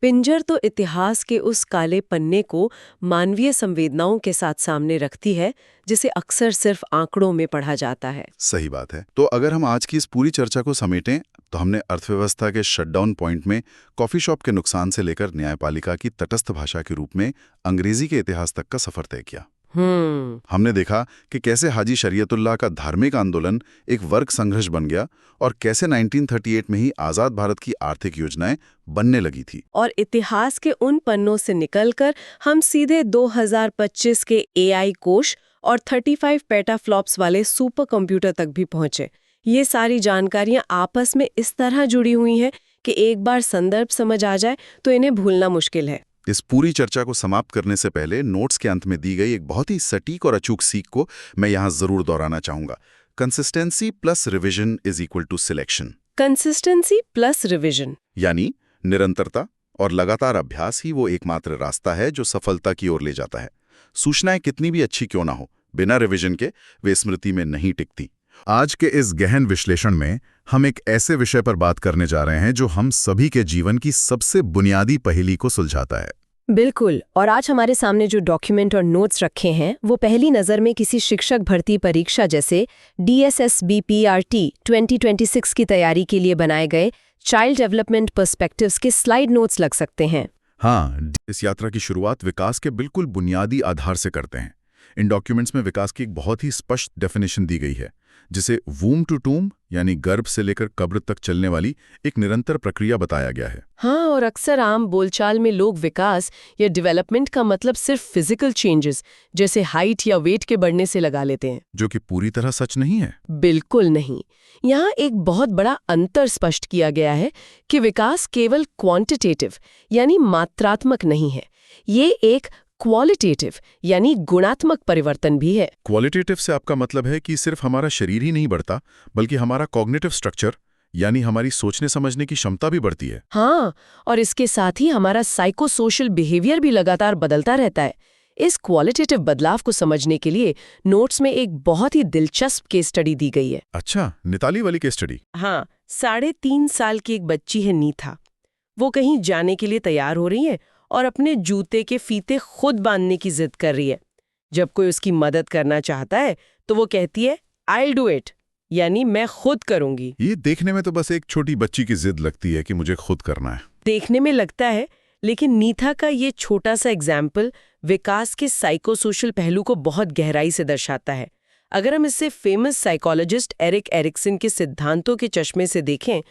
पिंजर तो इतिहास के उस काले पन्ने को मानवीय संवेदनाओं के साथ सामने रखती है, जिसे अक्सर सिर्फ आंकड़ों में पढ़ा जाता है। सही बात है। तो अगर हम आज की इस पूरी चर्चा को समेटें तो हमने अर्थव्यवस्था के शटडाउन पॉइंट में कॉफी शॉप के नुकसान से लेकर न्यायपालिका की तटस्थ भाषा के रूप में अंग्रेजी के इतिहास तक का सफर तय किया। हमने देखा कि कैसे हाजी शरीयतुल्लाह का धार्मिक आंदोलन एक वर्ग संघर्ष बन गया और कैसे 1938 में ही आजाद भारत की आर्थिक योजनाएं बनने लगी थी। और इतिहास के उन पन्नों से निकलकर हम सीधे 2025 के एआई कोष और 35 पेटाफ्लॉप्स वाले सुपर कंप्यूटर तक भी पहुंचे। ये सारी जानकारियां आपस में इस तरह जुड़ी हुई हैं कि एक बार संदर्भ समझ आ जाए तो इन्हें भूलना मुश्किल है। इस पूरी चर्चा को समाप्त करने से पहले नोट्स के अंत में दी गई एक बहुत ही सटीक और अचूक सीख को मैं यहाँ जरूर दोहराना चाहूंगा। Consistency plus revision is equal to selection. Consistency plus revision यानी निरंतरता और लगातार अभ्यास ही वो एकमात्र रास्ता है जो सफलता की ओर ले जाता है। सूचनाएं कितनी भी अच्छी क्यों ना हो, बिना रिविजन के वे स्मृति में नहीं टिकती। आज के इस गहन विश्लेषण में हम एक ऐसे विषय पर बात करने जा रहे हैं जो हम सभी के जीवन की सबसे बुनियादी पहेली को सुलझाता है। बिल्कुल। और आज हमारे सामने जो डॉक्यूमेंट और नोट्स रखे हैं वो पहली नज़र में किसी शिक्षक भर्ती परीक्षा जैसे DSSBPRT 2026 की तैयारी के लिए बनाए गए चाइल्ड डेवलपमेंट पर्सपेक्टिव्स के स्लाइड नोट्स लग सकते हैं। हाँ, इस यात्रा की शुरुआत विकास के बिल्कुल बुनियादी आधार से करते हैं। इन डॉक्यूमेंट्स में विकास की एक बहुत ही स्पष्ट डेफिनेशन दी गई है, जिसे वूम टू टूम यानी गर्भ से लेकर कब्र तक चलने वाली एक निरंतर प्रक्रिया बताया गया है। हाँ, और अक्सर आम बोलचाल में लोग विकास या डेवलपमेंट का मतलब सिर्फ फिजिकल चेंजेस जैसे हाइट या वेट के बढ़ने से लगा लेते हैं, जो कि पूरी तरह सच नहीं है। बिल्कुल नहीं। यहाँ एक बहुत बड़ा अंतर स्पष्ट किया गया है कि विकास केवल क्वांटिटेटिव यानी मात्रात्मक नहीं है, ये एक क्वालिटेटिव यानी गुणात्मक परिवर्तन भी है। क्वालिटेटिव से आपका मतलब है कि सिर्फ हमारा शरीर ही नहीं बढ़ता, बल्कि हमारा कॉग्निटिव स्ट्रक्चर यानी हमारी सोचने समझने की क्षमता भी बढ़ती है। हाँ, और इसके साथ ही हमारा साइको सोशल बिहेवियर भी लगातार बदलता रहता है। इस क्वालिटेटिव बदलाव को समझने के लिए नोट्स में एक बहुत ही दिलचस्प केस स्टडी दी गई है। अच्छा, निताली वाली केस स्टडी। हाँ, 3.5 साल की एक बच्ची है नीथा। वो कहीं जाने के लिए तैयार हो रही है और अपने जूते के फीते खुद बांधने की जिद कर रही है। जब कोई उसकी मदद करना चाहता है तो वो कहती है I'll do it, यानी मैं खुद करूंगी। ये देखने में तो बस एक छोटी बच्ची की जिद लगती है कि मुझे खुद करना है। देखने में लगता है, लेकिन नीथा का ये छोटा सा एग्जाम्पल विकास के साइकोसोशल पहलू को बहुत गहराई से दर्शाता है। अगर हम इसे फेमस साइकोलॉजिस्ट एरिक एरिक्सन के सिद्धांतों के चश्मे से देखें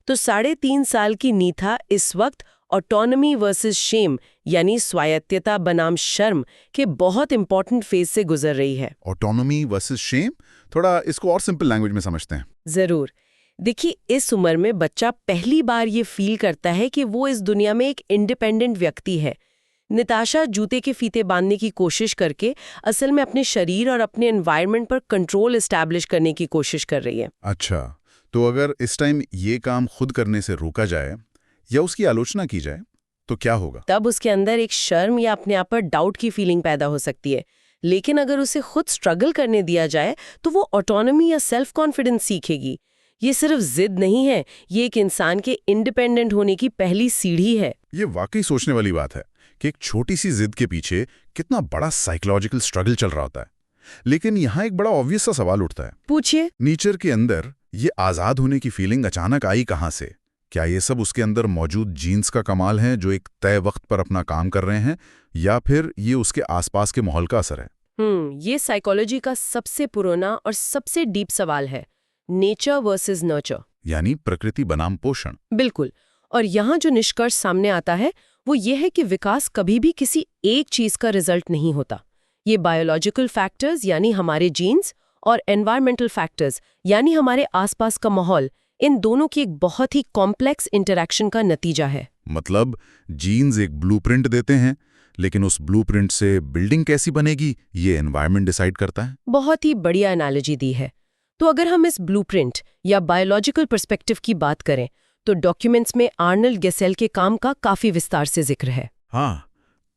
तो 3.5 साल की नीथा इस वक्त ऑटोनॉमी वर्सेस शेम यानी स्वायत्तता बनाम शर्म के बहुत इंपॉर्टेंट फेज से गुजर रही है। ऑटोनॉमी वर्सेस शेम, थोड़ा इसको और सिंपल लैंग्वेज में समझते हैं। जरूर। देखिए, इस उम्र में बच्चा पहली बार ये फील करता है कि वो इस दुनिया में एक इंडिपेंडेंट व्यक्ति है। निताशा जूते के फीते बांधने की कोशिश करके असल में अपने शरीर और अपने एनवायरनमेंट पर कंट्रोल एस्टैब्लिश करने की कोशिश कर रही है। अच्छा, तो अगर इस टाइम ये काम खुद करने से रोका जाए या उसकी आलोचना की जाए तो क्या होगा? तब उसके अंदर एक शर्म या अपने आप पर डाउट की फीलिंग पैदा हो सकती है। लेकिन अगर उसे खुद स्ट्रगल करने दिया जाए तो वो ऑटोनॉमी या सेल्फ कॉन्फिडेंस सीखेगी। ये सिर्फ जिद नहीं है, ये एक इंसान के इंडिपेंडेंट होने की पहली सीढ़ी है। ये वाकई सोचने वाली बात है कि एक छोटी सी जिद के पीछे कितना बड़ा साइकोलॉजिकल स्ट्रगल चल रहा होता है। लेकिन यहाँ एक बड़ा ऑब्वियस सा सवाल उठता है। पूछिए। नेचर के अंदर ये आजाद होने की फीलिंग अचानक आई कहाँ से? क्या ये सब उसके अंदर मौजूद जीन्स का कमाल है जो एक तय वक्त पर अपना काम कर रहे हैं, या फिर ये उसके आसपास के माहौल का असर है? ये साइकोलॉजी का सबसे पुराना और सबसे डीप सवाल है, नेचर वर्सेस नर्चर, यानी प्रकृति बनाम पोषण। बिल्कुल। और यहाँ जो निष्कर्ष सामने आता है वो ये है कि विकास कभी भी किसी एक चीज का रिजल्ट नहीं होता। ये बायोलॉजिकल फैक्टर्स यानी हमारे जीन्स और एनवायरमेंटल फैक्टर्स यानी हमारे आसपास का माहौल, इन दोनों की एक बहुत ही कॉम्प्लेक्स इंटरैक्शन का नतीजा है। मतलब जीन्स एक ब्लूप्रिंट देते हैं, लेकिन उस ब्लूप्रिंट से बिल्डिंग कैसी बनेगी ये एनवायरनमेंट डिसाइड करता है। बहुत ही बढ़िया एनालॉजी दी है। तो अगर हम इस ब्लूप्रिंट या बायोलॉजिकल पर्सपेक्टिव की बात करें तो डॉक्यूमेंट्स में आर्नल्ड गेसेल के काम का काफी विस्तार से जिक्र है। हाँ,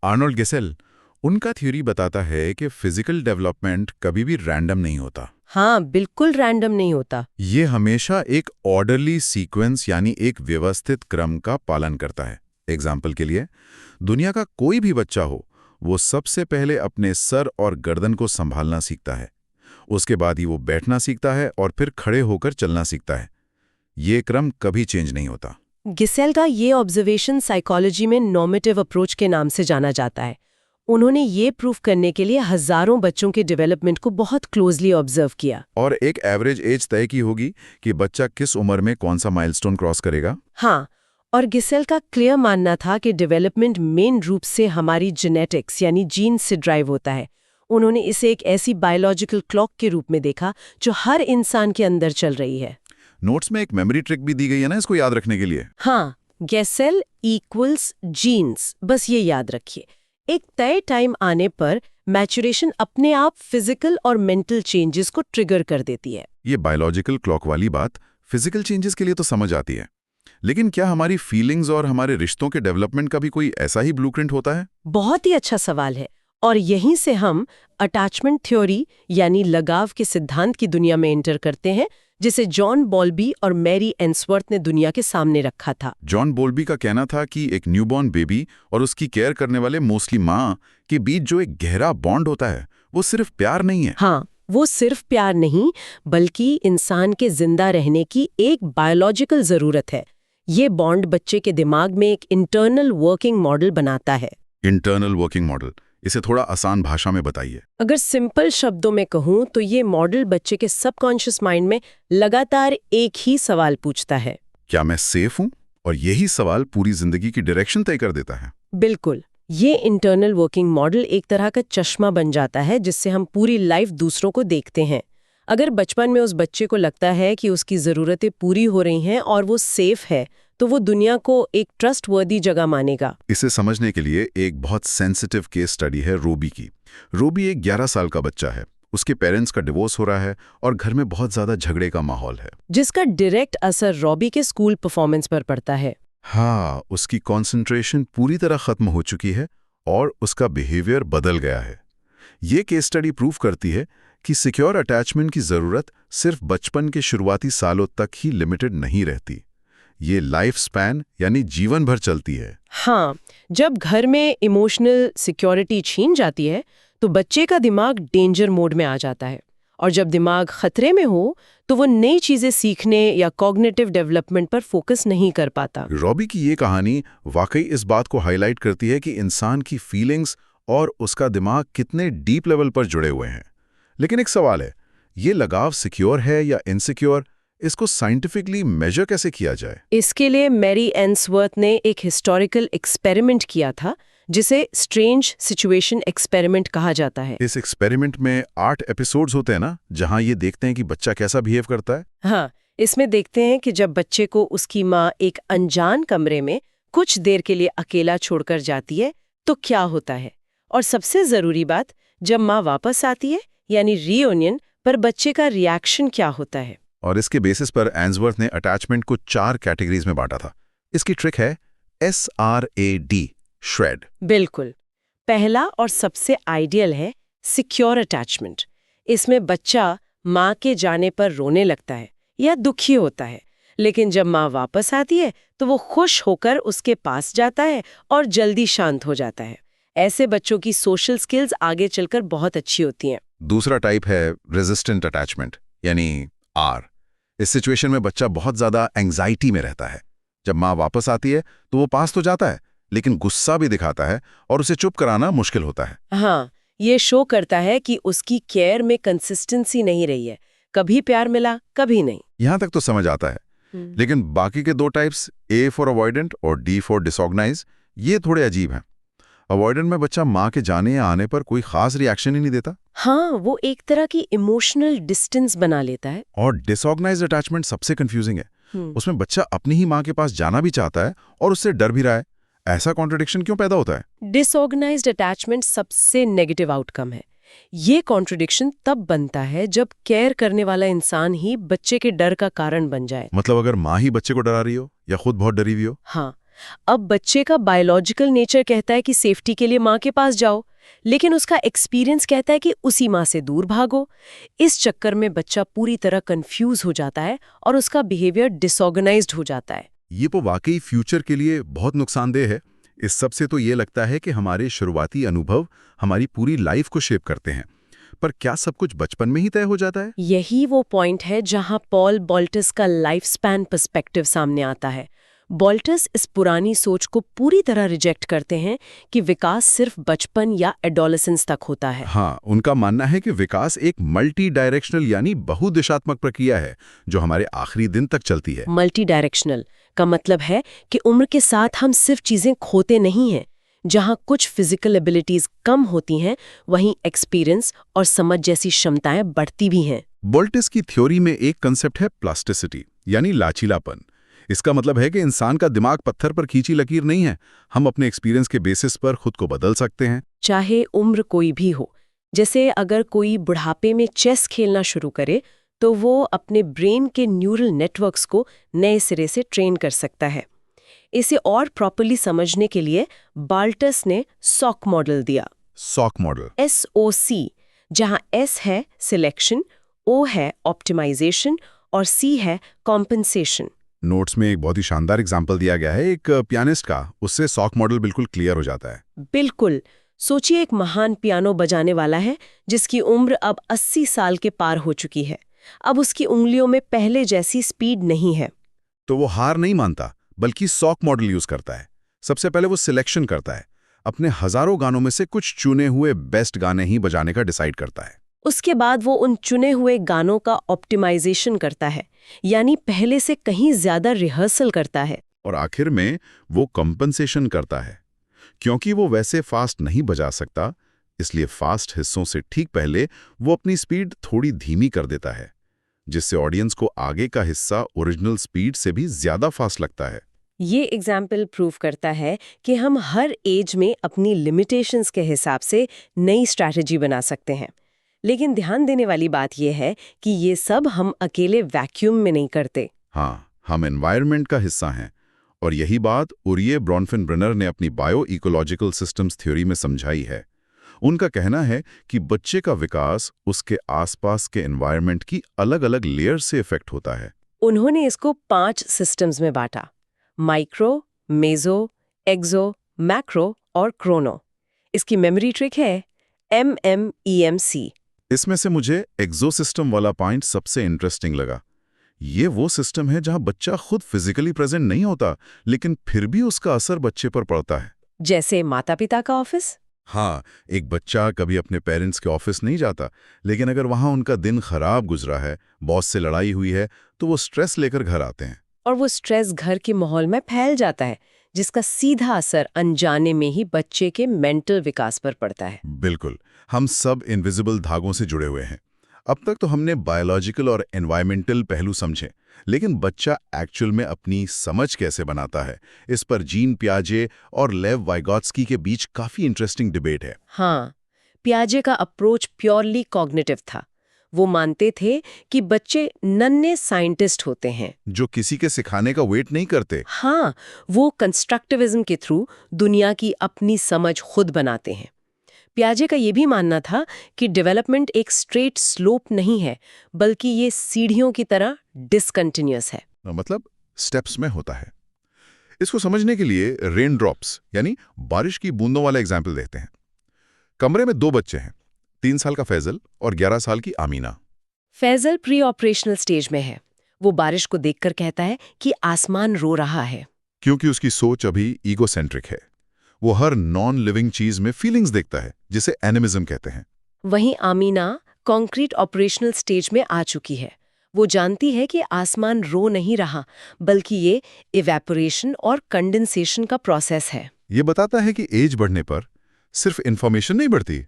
आर्नल्ड गेसेल, उनका थ्योरी बताता है कि फिजिकल डेवलपमेंट कभी भी रैंडम नहीं होता। हाँ, बिल्कुल रैंडम नहीं होता। ये हमेशा एक ऑर्डरली सीक्वेंस यानी एक व्यवस्थित क्रम का पालन करता है। एग्जाम्पल के लिए, दुनिया का कोई भी बच्चा हो, वो सबसे पहले अपने सर और गर्दन को संभालना सीखता है। उसके बाद ही वो बैठना सीखता है और फिर खड़े होकर चलना सीखता है। ये क्रम कभी चेंज नहीं होता। गिसेल का ये ऑब्जर्वेशन साइकोलॉजी में नॉर्मेटिव अप्रोच के नाम से जाना जाता है। उन्होंने ये प्रूफ करने के लिए हजारों बच्चों के डेवलपमेंट को बहुत क्लोजली ऑब्जर्व किया और एक एवरेज एज तय की होगी कि बच्चा किस उम्र में कौन सा माइलस्टोन क्रॉस करेगा। हाँ, और गिसेल का क्लियर मानना था कि डेवलपमेंट मेन रूप से हमारी जेनेटिक्स यानी जीन से ड्राइव होता है। उन्होंने इसे एक ऐसी बायोलॉजिकल क्लॉक के रूप में देखा जो हर इंसान के अंदर चल रही है। नोट्स में एक मेमोरी ट्रिक भी दी गई है ना इसको याद रखने के लिए। हाँ, गेसेल इक्वल्स जीन्स, बस ये याद रखिए। एक तय टाइम आने पर मैचुरेशन अपने आप फिजिकल और मेंटल चेंजेस को ट्रिगर कर देती है। ये बायोलॉजिकल क्लॉक वाली बात फिजिकल चेंजेस के लिए तो समझ आती है, लेकिन क्या हमारी फीलिंग्स और हमारे रिश्तों के डेवलपमेंट का भी कोई ऐसा ही ब्लूप्रिंट होता है? बहुत ही अच्छा सवाल है, और यहीं से हम अटैचमेंट थ्योरी यानी लगाव के सिद्धांत की दुनिया में एंटर करते हैं, जिसे जॉन बॉल्बी और मैरी एंसवर्थ ने दुनिया के सामने रखा था। जॉन बॉल्बी का कहना था कि एक न्यूबॉर्न बेबी और उसकी केयर करने वाले मोस्टली माँ के बीच जो एक गहरा बॉन्ड होता है वो सिर्फ प्यार नहीं है। हाँ, वो सिर्फ प्यार नहीं बल्कि इंसान के जिंदा रहने की एक बायोलॉजिकल जरूरत है। ये बॉन्ड बच्चे के दिमाग में एक इंटरनल वर्किंग मॉडल बनाता है। इंटरनल वर्किंग मॉडल, इसे थोड़ा आसान भाषा में बताइए। अगर सिंपल शब्दों में कहूँ तो ये मॉडल बच्चे के सबकॉन्शियस माइंड में लगातार एक ही सवाल पूछता है, क्या मैं सेफ हूं? और यही सवाल पूरी जिंदगी की डायरेक्शन तय कर देता है। बिल्कुल। ये इंटरनल वर्किंग मॉडल एक तरह का चश्मा बन जाता है जिससे हम पूरी लाइफ दूसरों को देखते हैं। अगर बचपन में उस बच्चे को लगता है कि उसकी ज़रूरतें पूरी हो रही हैं और वो सेफ है, तो वो दुनिया को एक ट्रस्टवर्दी जगह मानेगा। इसे समझने के लिए एक बहुत सेंसिटिव केस स्टडी है रोबी की। रोबी एक 11 साल का बच्चा है। उसके पेरेंट्स का डिवोर्स हो रहा है और घर में बहुत ज़्यादा झगड़े का माहौल है, जिसका डायरेक्ट असर रॉबी के स्कूल परफॉर्मेंस पर पड़ता है। हाँ, उसकी कंसंट्रेशन पूरी तरह खत्म हो चुकी है और उसका बिहेवियर बदल गया है। ये केस स्टडी प्रूव करती है कि सिक्योर अटैचमेंट की ज़रूरत सिर्फ बचपन के शुरुआती सालों तक ही लिमिटेड नहीं रहती। ये लाइफ स्पैन यानी जीवन भर चलती है। हाँ, जब घर में इमोशनल सिक्योरिटी छीन जाती है तो बच्चे का दिमाग डेंजर मोड में आ जाता है, और जब दिमाग खतरे में हो तो वो नई चीजें सीखने या कॉग्निटिव डेवलपमेंट पर फोकस नहीं कर पाता। रॉबी की ये कहानी वाकई इस बात को हाईलाइट करती है कि इंसान की फीलिंग्स और उसका दिमाग कितने डीप लेवल पर जुड़े हुए हैं। लेकिन एक सवाल है, ये लगाव सिक्योर है या इनसिक्योर? इसको साइंटिफिकली मेजर कैसे किया जाए? इसके लिए मैरी एंसवर्थ ने एक हिस्टोरिकल एक्सपेरिमेंट किया था जिसे स्ट्रेंज सिचुएशन एक्सपेरिमेंट कहा जाता है। इस एक्सपेरिमेंट में 8 एपिसोड्स होते हैं ना, जहां ये देखते हैं कि बच्चा कैसा बिहेव करता है। हाँ, इसमें देखते हैं कि जब बच्चे को उसकी माँ एक अनजान कमरे में कुछ देर के लिए अकेला छोड़कर जाती है तो क्या होता है, और सबसे जरूरी बात, जब माँ वापस आती है यानी रीयूनियन पर बच्चे का रिएक्शन क्या होता है। और इसके बेसिस पर एंसवर्थ ने अटैचमेंट को 4 कैटेगरीज में बांटा था। इसकी ट्रिक है SRAD, श्रेड। बिल्कुल। पहला और सबसे आइडियल है सिक्योर अटैचमेंट। इसमें बच्चा माँ के जाने पर रोने लगता है या दुखी होता है, लेकिन जब माँ वापस आती है तो वो खुश होकर उसके पास जाता है और जल्दी शांत हो जाता है। ऐसे बच्चों की सोशल स्किल्स आगे चलकर बहुत अच्छी होती हैं। दूसरा टाइप है रेजिस्टेंट अटैचमेंट यानी R। इस सिचुएशन में बच्चा बहुत ज्यादा एंग्जाइटी में रहता है। जब माँ वापस आती है तो वो पास तो जाता है, लेकिन गुस्सा भी दिखाता है और उसे चुप कराना मुश्किल होता है। हाँ, ये शो करता है कि उसकी केयर में कंसिस्टेंसी नहीं रही है, कभी प्यार मिला कभी नहीं। यहां तक तो समझ आता है, लेकिन बाकी के 2 टाइप्स, A फॉर अवॉइडेंट और D फॉर डिसऑर्गेनाइज, ये थोड़े अजीब हैं। अवॉइडेंट में बच्चा माँ के जाने या आने पर कोई खास रिएक्शन ही नहीं देता। हाँ, वो एक तरह की इमोशनल डिस्टेंस बना लेता है। और डिसऑर्गेनाइज्ड अटैचमेंट सबसे कंफ्यूजिंग है। उसमें बच्चा अपनी ही माँ के पास जाना भी चाहता है और उससे डर भी रहा है। ऐसा कॉन्ट्रडिक्शन क्यों पैदा होता है? डिसऑर्गेनाइज्ड अटैचमेंट सबसे नेगेटिव आउटकम है। ये कॉन्ट्रडिक्शन तब बनता है जब केयर करने वाला इंसान ही बच्चे के डर का कारण बन जाए। मतलब अगर माँ ही बच्चे को डरा रही हो या खुद बहुत डरी हुई हो। हाँ, अब बच्चे का बायोलॉजिकल नेचर कहता है कि सेफ्टी के लिए माँ के पास जाओ, लेकिन उसका एक्सपीरियंस कहता है कि उसी माँ से दूर भागो। इस चक्कर में बच्चा पूरी तरह कंफ्यूज हो जाता है और उसका बिहेवियर डिसऑर्गेनाइज्ड हो जाता है। ये तो वाकई फ्यूचर के लिए बहुत नुकसानदेह है। इस सब से तो ये लगता है कि हमारे शुरुआती अनुभव हमारी पूरी लाइफ को शेप करते हैं। पर क्या सब कुछ बचपन में ही तय हो जाता है? यही वो पॉइंट है जहां पॉल बॉल्टस का लाइफ स्पैन पर्सपेक्टिव सामने आता है। बॉल्टस इस पुरानी सोच को पूरी तरह रिजेक्ट करते हैं कि विकास सिर्फ बचपन या एडोलेसेंस तक होता है। हाँ, उनका मानना है कि विकास एक मल्टी डायरेक्शनल यानी बहुदिशात्मक प्रक्रिया है जो हमारे आखिरी दिन तक चलती है। मल्टी डायरेक्शनल का मतलब है कि उम्र के साथ हम सिर्फ चीजें खोते नहीं हैं। जहां कुछ फिजिकल एबिलिटीज कम होती हैं, वहीं एक्सपीरियंस और समझ जैसी क्षमताएं बढ़ती भी हैं। बॉल्टस की थ्योरी में एक कंसेप्ट है प्लास्टिसिटी यानी लाचीलापन। इसका मतलब है कि इंसान का दिमाग पत्थर पर खींची लकीर नहीं है। हम अपने एक्सपीरियंस के बेसिस पर खुद को बदल सकते हैं, चाहे उम्र कोई भी हो। जैसे अगर कोई बुढ़ापे में चेस खेलना शुरू करे तो वो अपने ब्रेन के न्यूरल नेटवर्क्स को नए सिरे से ट्रेन कर सकता है। इसे और प्रॉपर्ली समझने के लिए बाल्टस ने सॉक मॉडल दिया। सॉक मॉडल SOC, जहां S है सिलेक्शन, O है ऑप्टिमाइजेशन और C है कॉम्पेंसेशन। नोट्स में एक बहुत ही शानदार एग्जाम्पल दिया गया है एक पियानिस्ट का। उससे सॉक मॉडल बिल्कुल क्लियर हो जाता है। बिल्कुल। सोचिए, एक महान पियानो बजाने वाला है जिसकी उम्र अब 80 साल के पार हो चुकी है। अब उसकी उंगलियों में पहले जैसी स्पीड नहीं है। तो वो हार नहीं मानता, बल्कि सॉक मॉडल यूज करता है। सबसे पहले वो सिलेक्शन करता है। अपने हजारों गानों में से कुछ चुने हुए बेस्ट गाने ही बजाने का डिसाइड करता है। उसके बाद वो उन चुने हुए गानों का ऑप्टिमाइजेशन करता है, यानी पहले से कहीं ज्यादा रिहर्सल करता है। और आखिर में वो कंपनसेशन करता है। क्योंकि वो वैसे फास्ट नहीं बजा सकता, इसलिए फास्ट हिस्सों से ठीक पहले वो अपनी स्पीड थोड़ी धीमी कर देता है, जिससे ऑडियंस को आगे का हिस्सा ओरिजिनल स्पीड से भी ज्यादा फास्ट लगता है। ये एग्जाम्पल प्रूव करता है कि हम हर एज में अपनी लिमिटेशंस के हिसाब से नई स्ट्रैटेजी बना सकते हैं। लेकिन ध्यान देने वाली बात यह है कि ये सब हम अकेले वैक्यूम में नहीं करते। हाँ, हम एनवायरनमेंट का हिस्सा हैं। और यही बात उरिये ब्रॉनफेन-ब्रेनर ने अपनी बायो इकोलॉजिकल सिस्टम्स थ्योरी में समझाई है। उनका कहना है कि बच्चे का विकास उसके आसपास के एनवायरनमेंट की अलग-अलग लेयर से इफेक्ट होता है। उन्होंने इसको 5 सिस्टम्स में बांटा: माइक्रो, मेजो, एक्सो, मैक्रो और क्रोनो। इसकी मेमोरी ट्रिक है MMEMC। इसमें से मुझे एक्सोसिस्टम वाला पॉइंट सबसे इंटरेस्टिंग लगा। ये वो सिस्टम है जहां बच्चा खुद फिजिकली प्रेजेंट नहीं होता, लेकिन फिर भी उसका असर बच्चे पर पड़ता है। जैसे माता-पिता का ऑफिस। हाँ, एक बच्चा कभी अपने पेरेंट्स के ऑफिस नहीं जाता, लेकिन अगर वहां उनका दिन खराब गुजरा है, बॉस से लड़ाई हुई है, तो वो स्ट्रेस लेकर घर आते हैं। और वो स्ट्रेस घर के माहौल में फैल जाता है, जिसका सीधा असर अनजाने में ही बच्चे के मेंटल विकास पर पड़ता है। बिल्कुल, हम सब इनविजिबल धागों से जुड़े हुए हैं। अब तक तो हमने बायोलॉजिकल और एनवायरमेंटल पहलू समझे, लेकिन बच्चा एक्चुअल में अपनी समझ कैसे बनाता है, इस पर जीन पियाजे और लेव वाइगोत्स्की के बीच काफी इंटरेस्टिंग डिबेट है। हाँ, पियाजे का अप्रोच प्योरली कॉग्निटिव था। वो मानते थे कि बच्चे नन्हे साइंटिस्ट होते हैं जो किसी के सिखाने का वेट नहीं करते। हाँ, वो कंस्ट्रक्टिविज्म के थ्रू दुनिया की अपनी समझ खुद बनाते हैं। पियाजे का ये भी मानना था कि डेवलपमेंट एक स्ट्रेट स्लोप नहीं है, बल्कि ये सीढ़ियों की तरह डिसकंटिन्यूअस है। मतलब स्टेप्स में होता है। इसको समझने के लिए रेन ड्रॉप्स यानी बारिश की बूंदों वाला एग्जाम्पल देखते हैं। कमरे में 2 बच्चे हैं, 3 साल का फैजल और 11 साल की Amina. Faisal pre operational stage में है। वो बारिश को देखकर कहता है कि आसमान रो रहा है। क्योंकि उसकी सोच अभी ईगोसेंट्रिक है। वो हर नॉन लिविंग चीज में फीलिंग्स देखता है, जिसे एनिमिज्म कहते हैं। वहीं आमीना कॉन्क्रीट ऑपरेशनल स्टेज में आ चुकी है। वो जानती है कि आसमान रो नहीं रहा, बल्कि ये इवेपोरेशन और कंडेंसेशन का प्रोसेस है। ये बताता है कि एज बढ़ने पर सिर्फ इंफॉर्मेशन नहीं बढ़ती,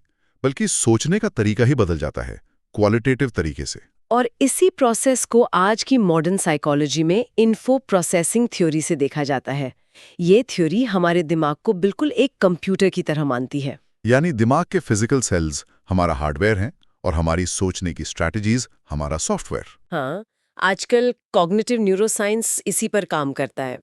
बल्कि सोचने का तरीका ही बदल जाता है, क्वालिटेटिव तरीके से। और इसी प्रोसेस को आज की मॉडर्न साइकोलॉजी में इन्फो प्रोसेसिंग थ्योरी से देखा जाता है। ये थ्योरी हमारे दिमाग को बिल्कुल एक कंप्यूटर की तरह मानती है। यानी दिमाग के फिजिकल सेल्स हमारा हार्डवेयर हैं और हमारी सोचने की स्ट्रैटेजीज हमारा सॉफ्टवेयर। हाँ, आजकल कॉग्निटिव न्यूरोसाइंस इसी पर काम करता है।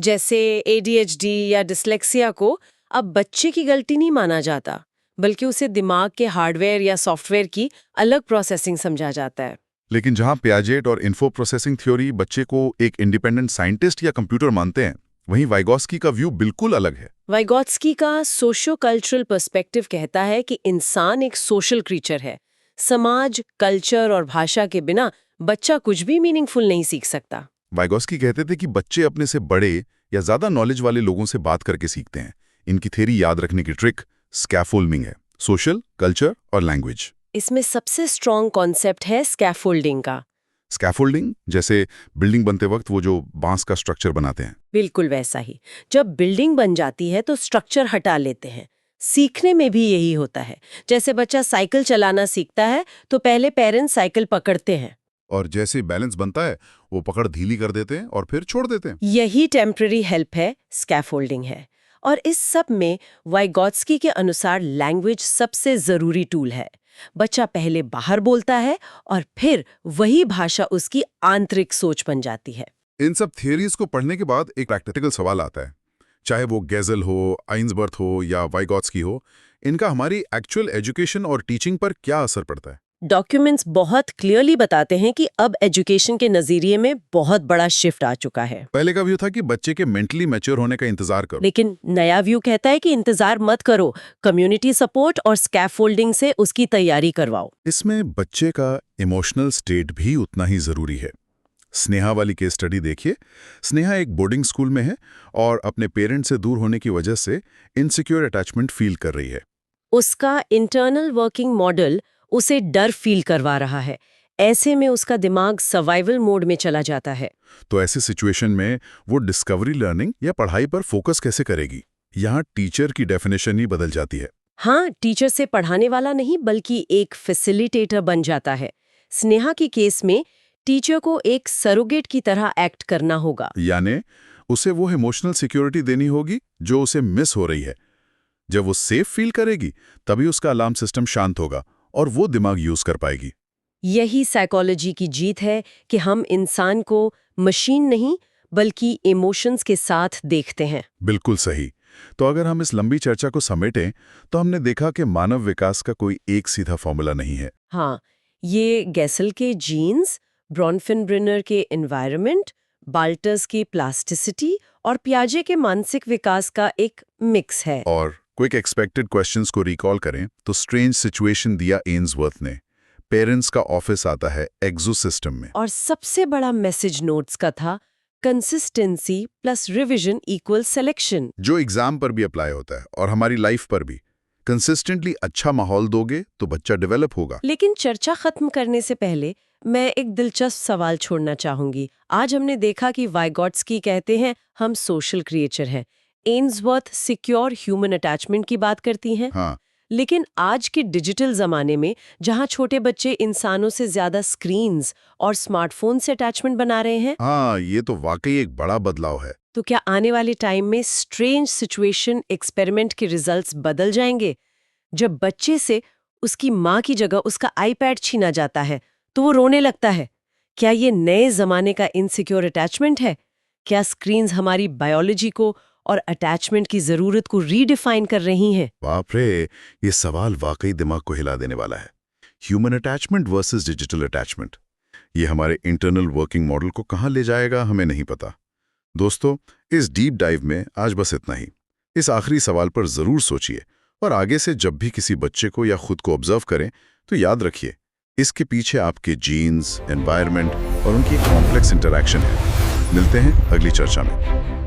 जैसे ADHD या डिस्लेक्सिया को अब बच्चे की गलती नहीं माना जाता, बल्कि उसे दिमाग के हार्डवेयर या सॉफ्टवेयर की अलग प्रोसेसिंग समझा जाता है। लेकिन जहां पियाजेट और इन्फो प्रोसेसिंग थ्योरी बच्चे को एक इंडिपेंडेंट साइंटिस्ट या कंप्यूटर मानते हैं, वहीं वाइगोत्स्की का व्यू बिल्कुल अलग है। वाइगोत्स्की का सोशो कल्चरल पर्सपेक्टिव कहता है कि इंसान एक सोशल क्रीचर है। समाज, कल्चर और भाषा के बिना बच्चा कुछ भी मीनिंगफुल नहीं सीख सकता। वाइगोत्स्की कहते थे कि बच्चे अपने से बड़े या ज्यादा नॉलेज वाले लोगों से बात करके सीखते हैं। इनकी थ्योरी याद रखने की ट्रिक स्कैफोल्डिंग है, सोशल, कल्चर और लैंग्वेज। इसमें सबसे स्ट्रॉन्ग कॉन्सेप्ट है स्कैफोल्डिंग का। स्कैफोल्डिंग जैसे बिल्डिंग बनते वक्त वो जो बांस का स्ट्रक्चर बनाते हैं, बिल्कुल वैसा ही। जब बिल्डिंग बन जाती है तो स्ट्रक्चर हटा लेते हैं। सीखने में भी यही होता है। जैसे बच्चा साइकिल चलाना सीखता है तो पहले पेरेंट्स साइकिल पकड़ते हैं, और जैसे बैलेंस बनता है वो पकड़ ढीली कर देते हैं और फिर छोड़ देते हैं। यही टेम्पररी हेल्प है, स्कैफोल्डिंग है। और इस सब में वाइगोत्स्की के अनुसार लैंग्वेज सबसे जरूरी टूल है। बच्चा पहले बाहर बोलता है और फिर वही भाषा उसकी आंतरिक सोच बन जाती है। इन सब थियरीज को पढ़ने के बाद एक प्रैक्टिकल सवाल आता है, चाहे वो गेजल हो, आइंसबर्थ हो या वाइगोत्स्की हो, इनका हमारी एक्चुअल एजुकेशन और टीचिंग पर क्या असर पड़ता है? डॉक्यूमेंट्स बहुत क्लियरली बताते हैं कि अब एजुकेशन के नजरिए में बहुत बड़ा शिफ्ट आ चुका है। पहले का व्यू था कि बच्चे के मेंटली मैच्योर होने का इंतजार करो, लेकिन नया व्यू कहता है कि इंतजार मत करो, कम्युनिटी सपोर्ट और स्कैफोल्डिंग से उसकी तैयारी करवाओ। इसमें बच्चे का इमोशनल स्टेट भी उतना ही जरूरी है। स्नेहा वाली केस स्टडी देखिए। स्नेहा एक बोर्डिंग स्कूल में है और अपने पेरेंट्स से दूर होने की वजह से इनसिक्योर अटैचमेंट फील कर रही है। उसका इंटरनल वर्किंग मॉडल उसे डर फील करवा रहा है। ऐसे में उसका दिमाग सर्वाइवल मोड में चला जाता है। तो ऐसी सिचुएशन में वो डिस्कवरी लर्निंग या पढ़ाई पर फोकस कैसे करेगी? यहाँ टीचर की डेफिनेशन ही बदल जाती है। हाँ, टीचर से पढ़ाने वाला नहीं बल्कि एक फैसिलिटेटर बन जाता है। स्नेहा की केस में टीचर को एक सरोगेट की तरह एक्ट करना होगा। यानी उसे वो इमोशनल सिक्योरिटी देनी होगी जो उसे मिस हो रही है। जब वो सेफ फील करेगी तभी उसका अलार्म सिस्टम शांत होगा और वो दिमाग यूज कर पाएगी। यही साइकोलॉजी की जीत है कि हम इंसान को मशीन नहीं बल्कि इमोशंस के साथ देखते हैं। बिल्कुल सही। तो अगर हम इस लंबी चर्चा को समेटें तो हमने देखा कि मानव विकास का कोई एक सीधा फॉर्मूला नहीं है। हाँ, ये गैसल के जीन्स, ब्रॉनफेनब्रेनर के एनवायरनमेंट, बाल्टर्स की प्लास्टिसिटी और पियाजे के मानसिक विकास का एक मिक्स है। और क्विक एक्सपेक्टेड क्वेश्चंस को रिकॉल करें तो स्ट्रेंज सिचुएशन दिया एन्सवर्थ ने। पेरेंट्स का ऑफिस आता है एग्जो सिस्टम में। और सबसे बड़ा मैसेज नोट्स का था consistency plus revision equal selection, जो एग्जाम पर भी अप्लाई होता है और हमारी लाइफ पर भी। कंसिस्टेंटली अच्छा माहौल दोगे तो बच्चा डेवलप होगा। लेकिन चर्चा खत्म करने से पहले मैं एक दिलचस्प सवाल छोड़ना चाहूंगी। आज हमने देखा कि वाइगॉट्स्की कहते हैं हम सोशल क्रिएचर हैं। एन्सवर्थ सिक्योर ह्यूमन अटैचमेंट की बात करती हैं। हाँ, लेकिन आज के डिजिटल जमाने में जहां छोटे बच्चे इंसानों से ज्यादा स्क्रीन्स और स्मार्टफोन से अटैचमेंट बना रहे हैं, हाँ, ये तो वाकई एक बड़ा बदलाव है। तो क्या आने वाले टाइम में स्ट्रेंज सिचुएशन एक्सपेरिमेंट के रिजल्ट्स बदल जाएंगे? जब बच्चे से उसकी माँ की जगह उसका आईपैड छीना जाता है तो वो रोने लगता है। क्या ये नए जमाने का इनसिक्योर अटैचमेंट है? क्या स्क्रीन्स हमारी बायोलॉजी को और अटैचमेंट की जरूरत को रीडिफाइन कर रही हैं? बाप रे, ये सवाल वाकई दिमाग को हिला देने वाला है। Human attachment versus digital attachment, ये हमारे इंटरनल वर्किंग मॉडल को कहाँ ले जाएगा हमें नहीं पता। दोस्तों, इस डीप डाइव में आज बस इतना ही। इस आखिरी सवाल पर जरूर सोचिए और आगे से जब भी किसी बच्चे को या खुद को ऑब्जर्व करें तो याद रखिए, इसके पीछे आपके जीन्स, एनवायरनमेंट और उनकी कॉम्प्लेक्स इंटरैक्शन है। मिलते हैं अगली चर्चा में।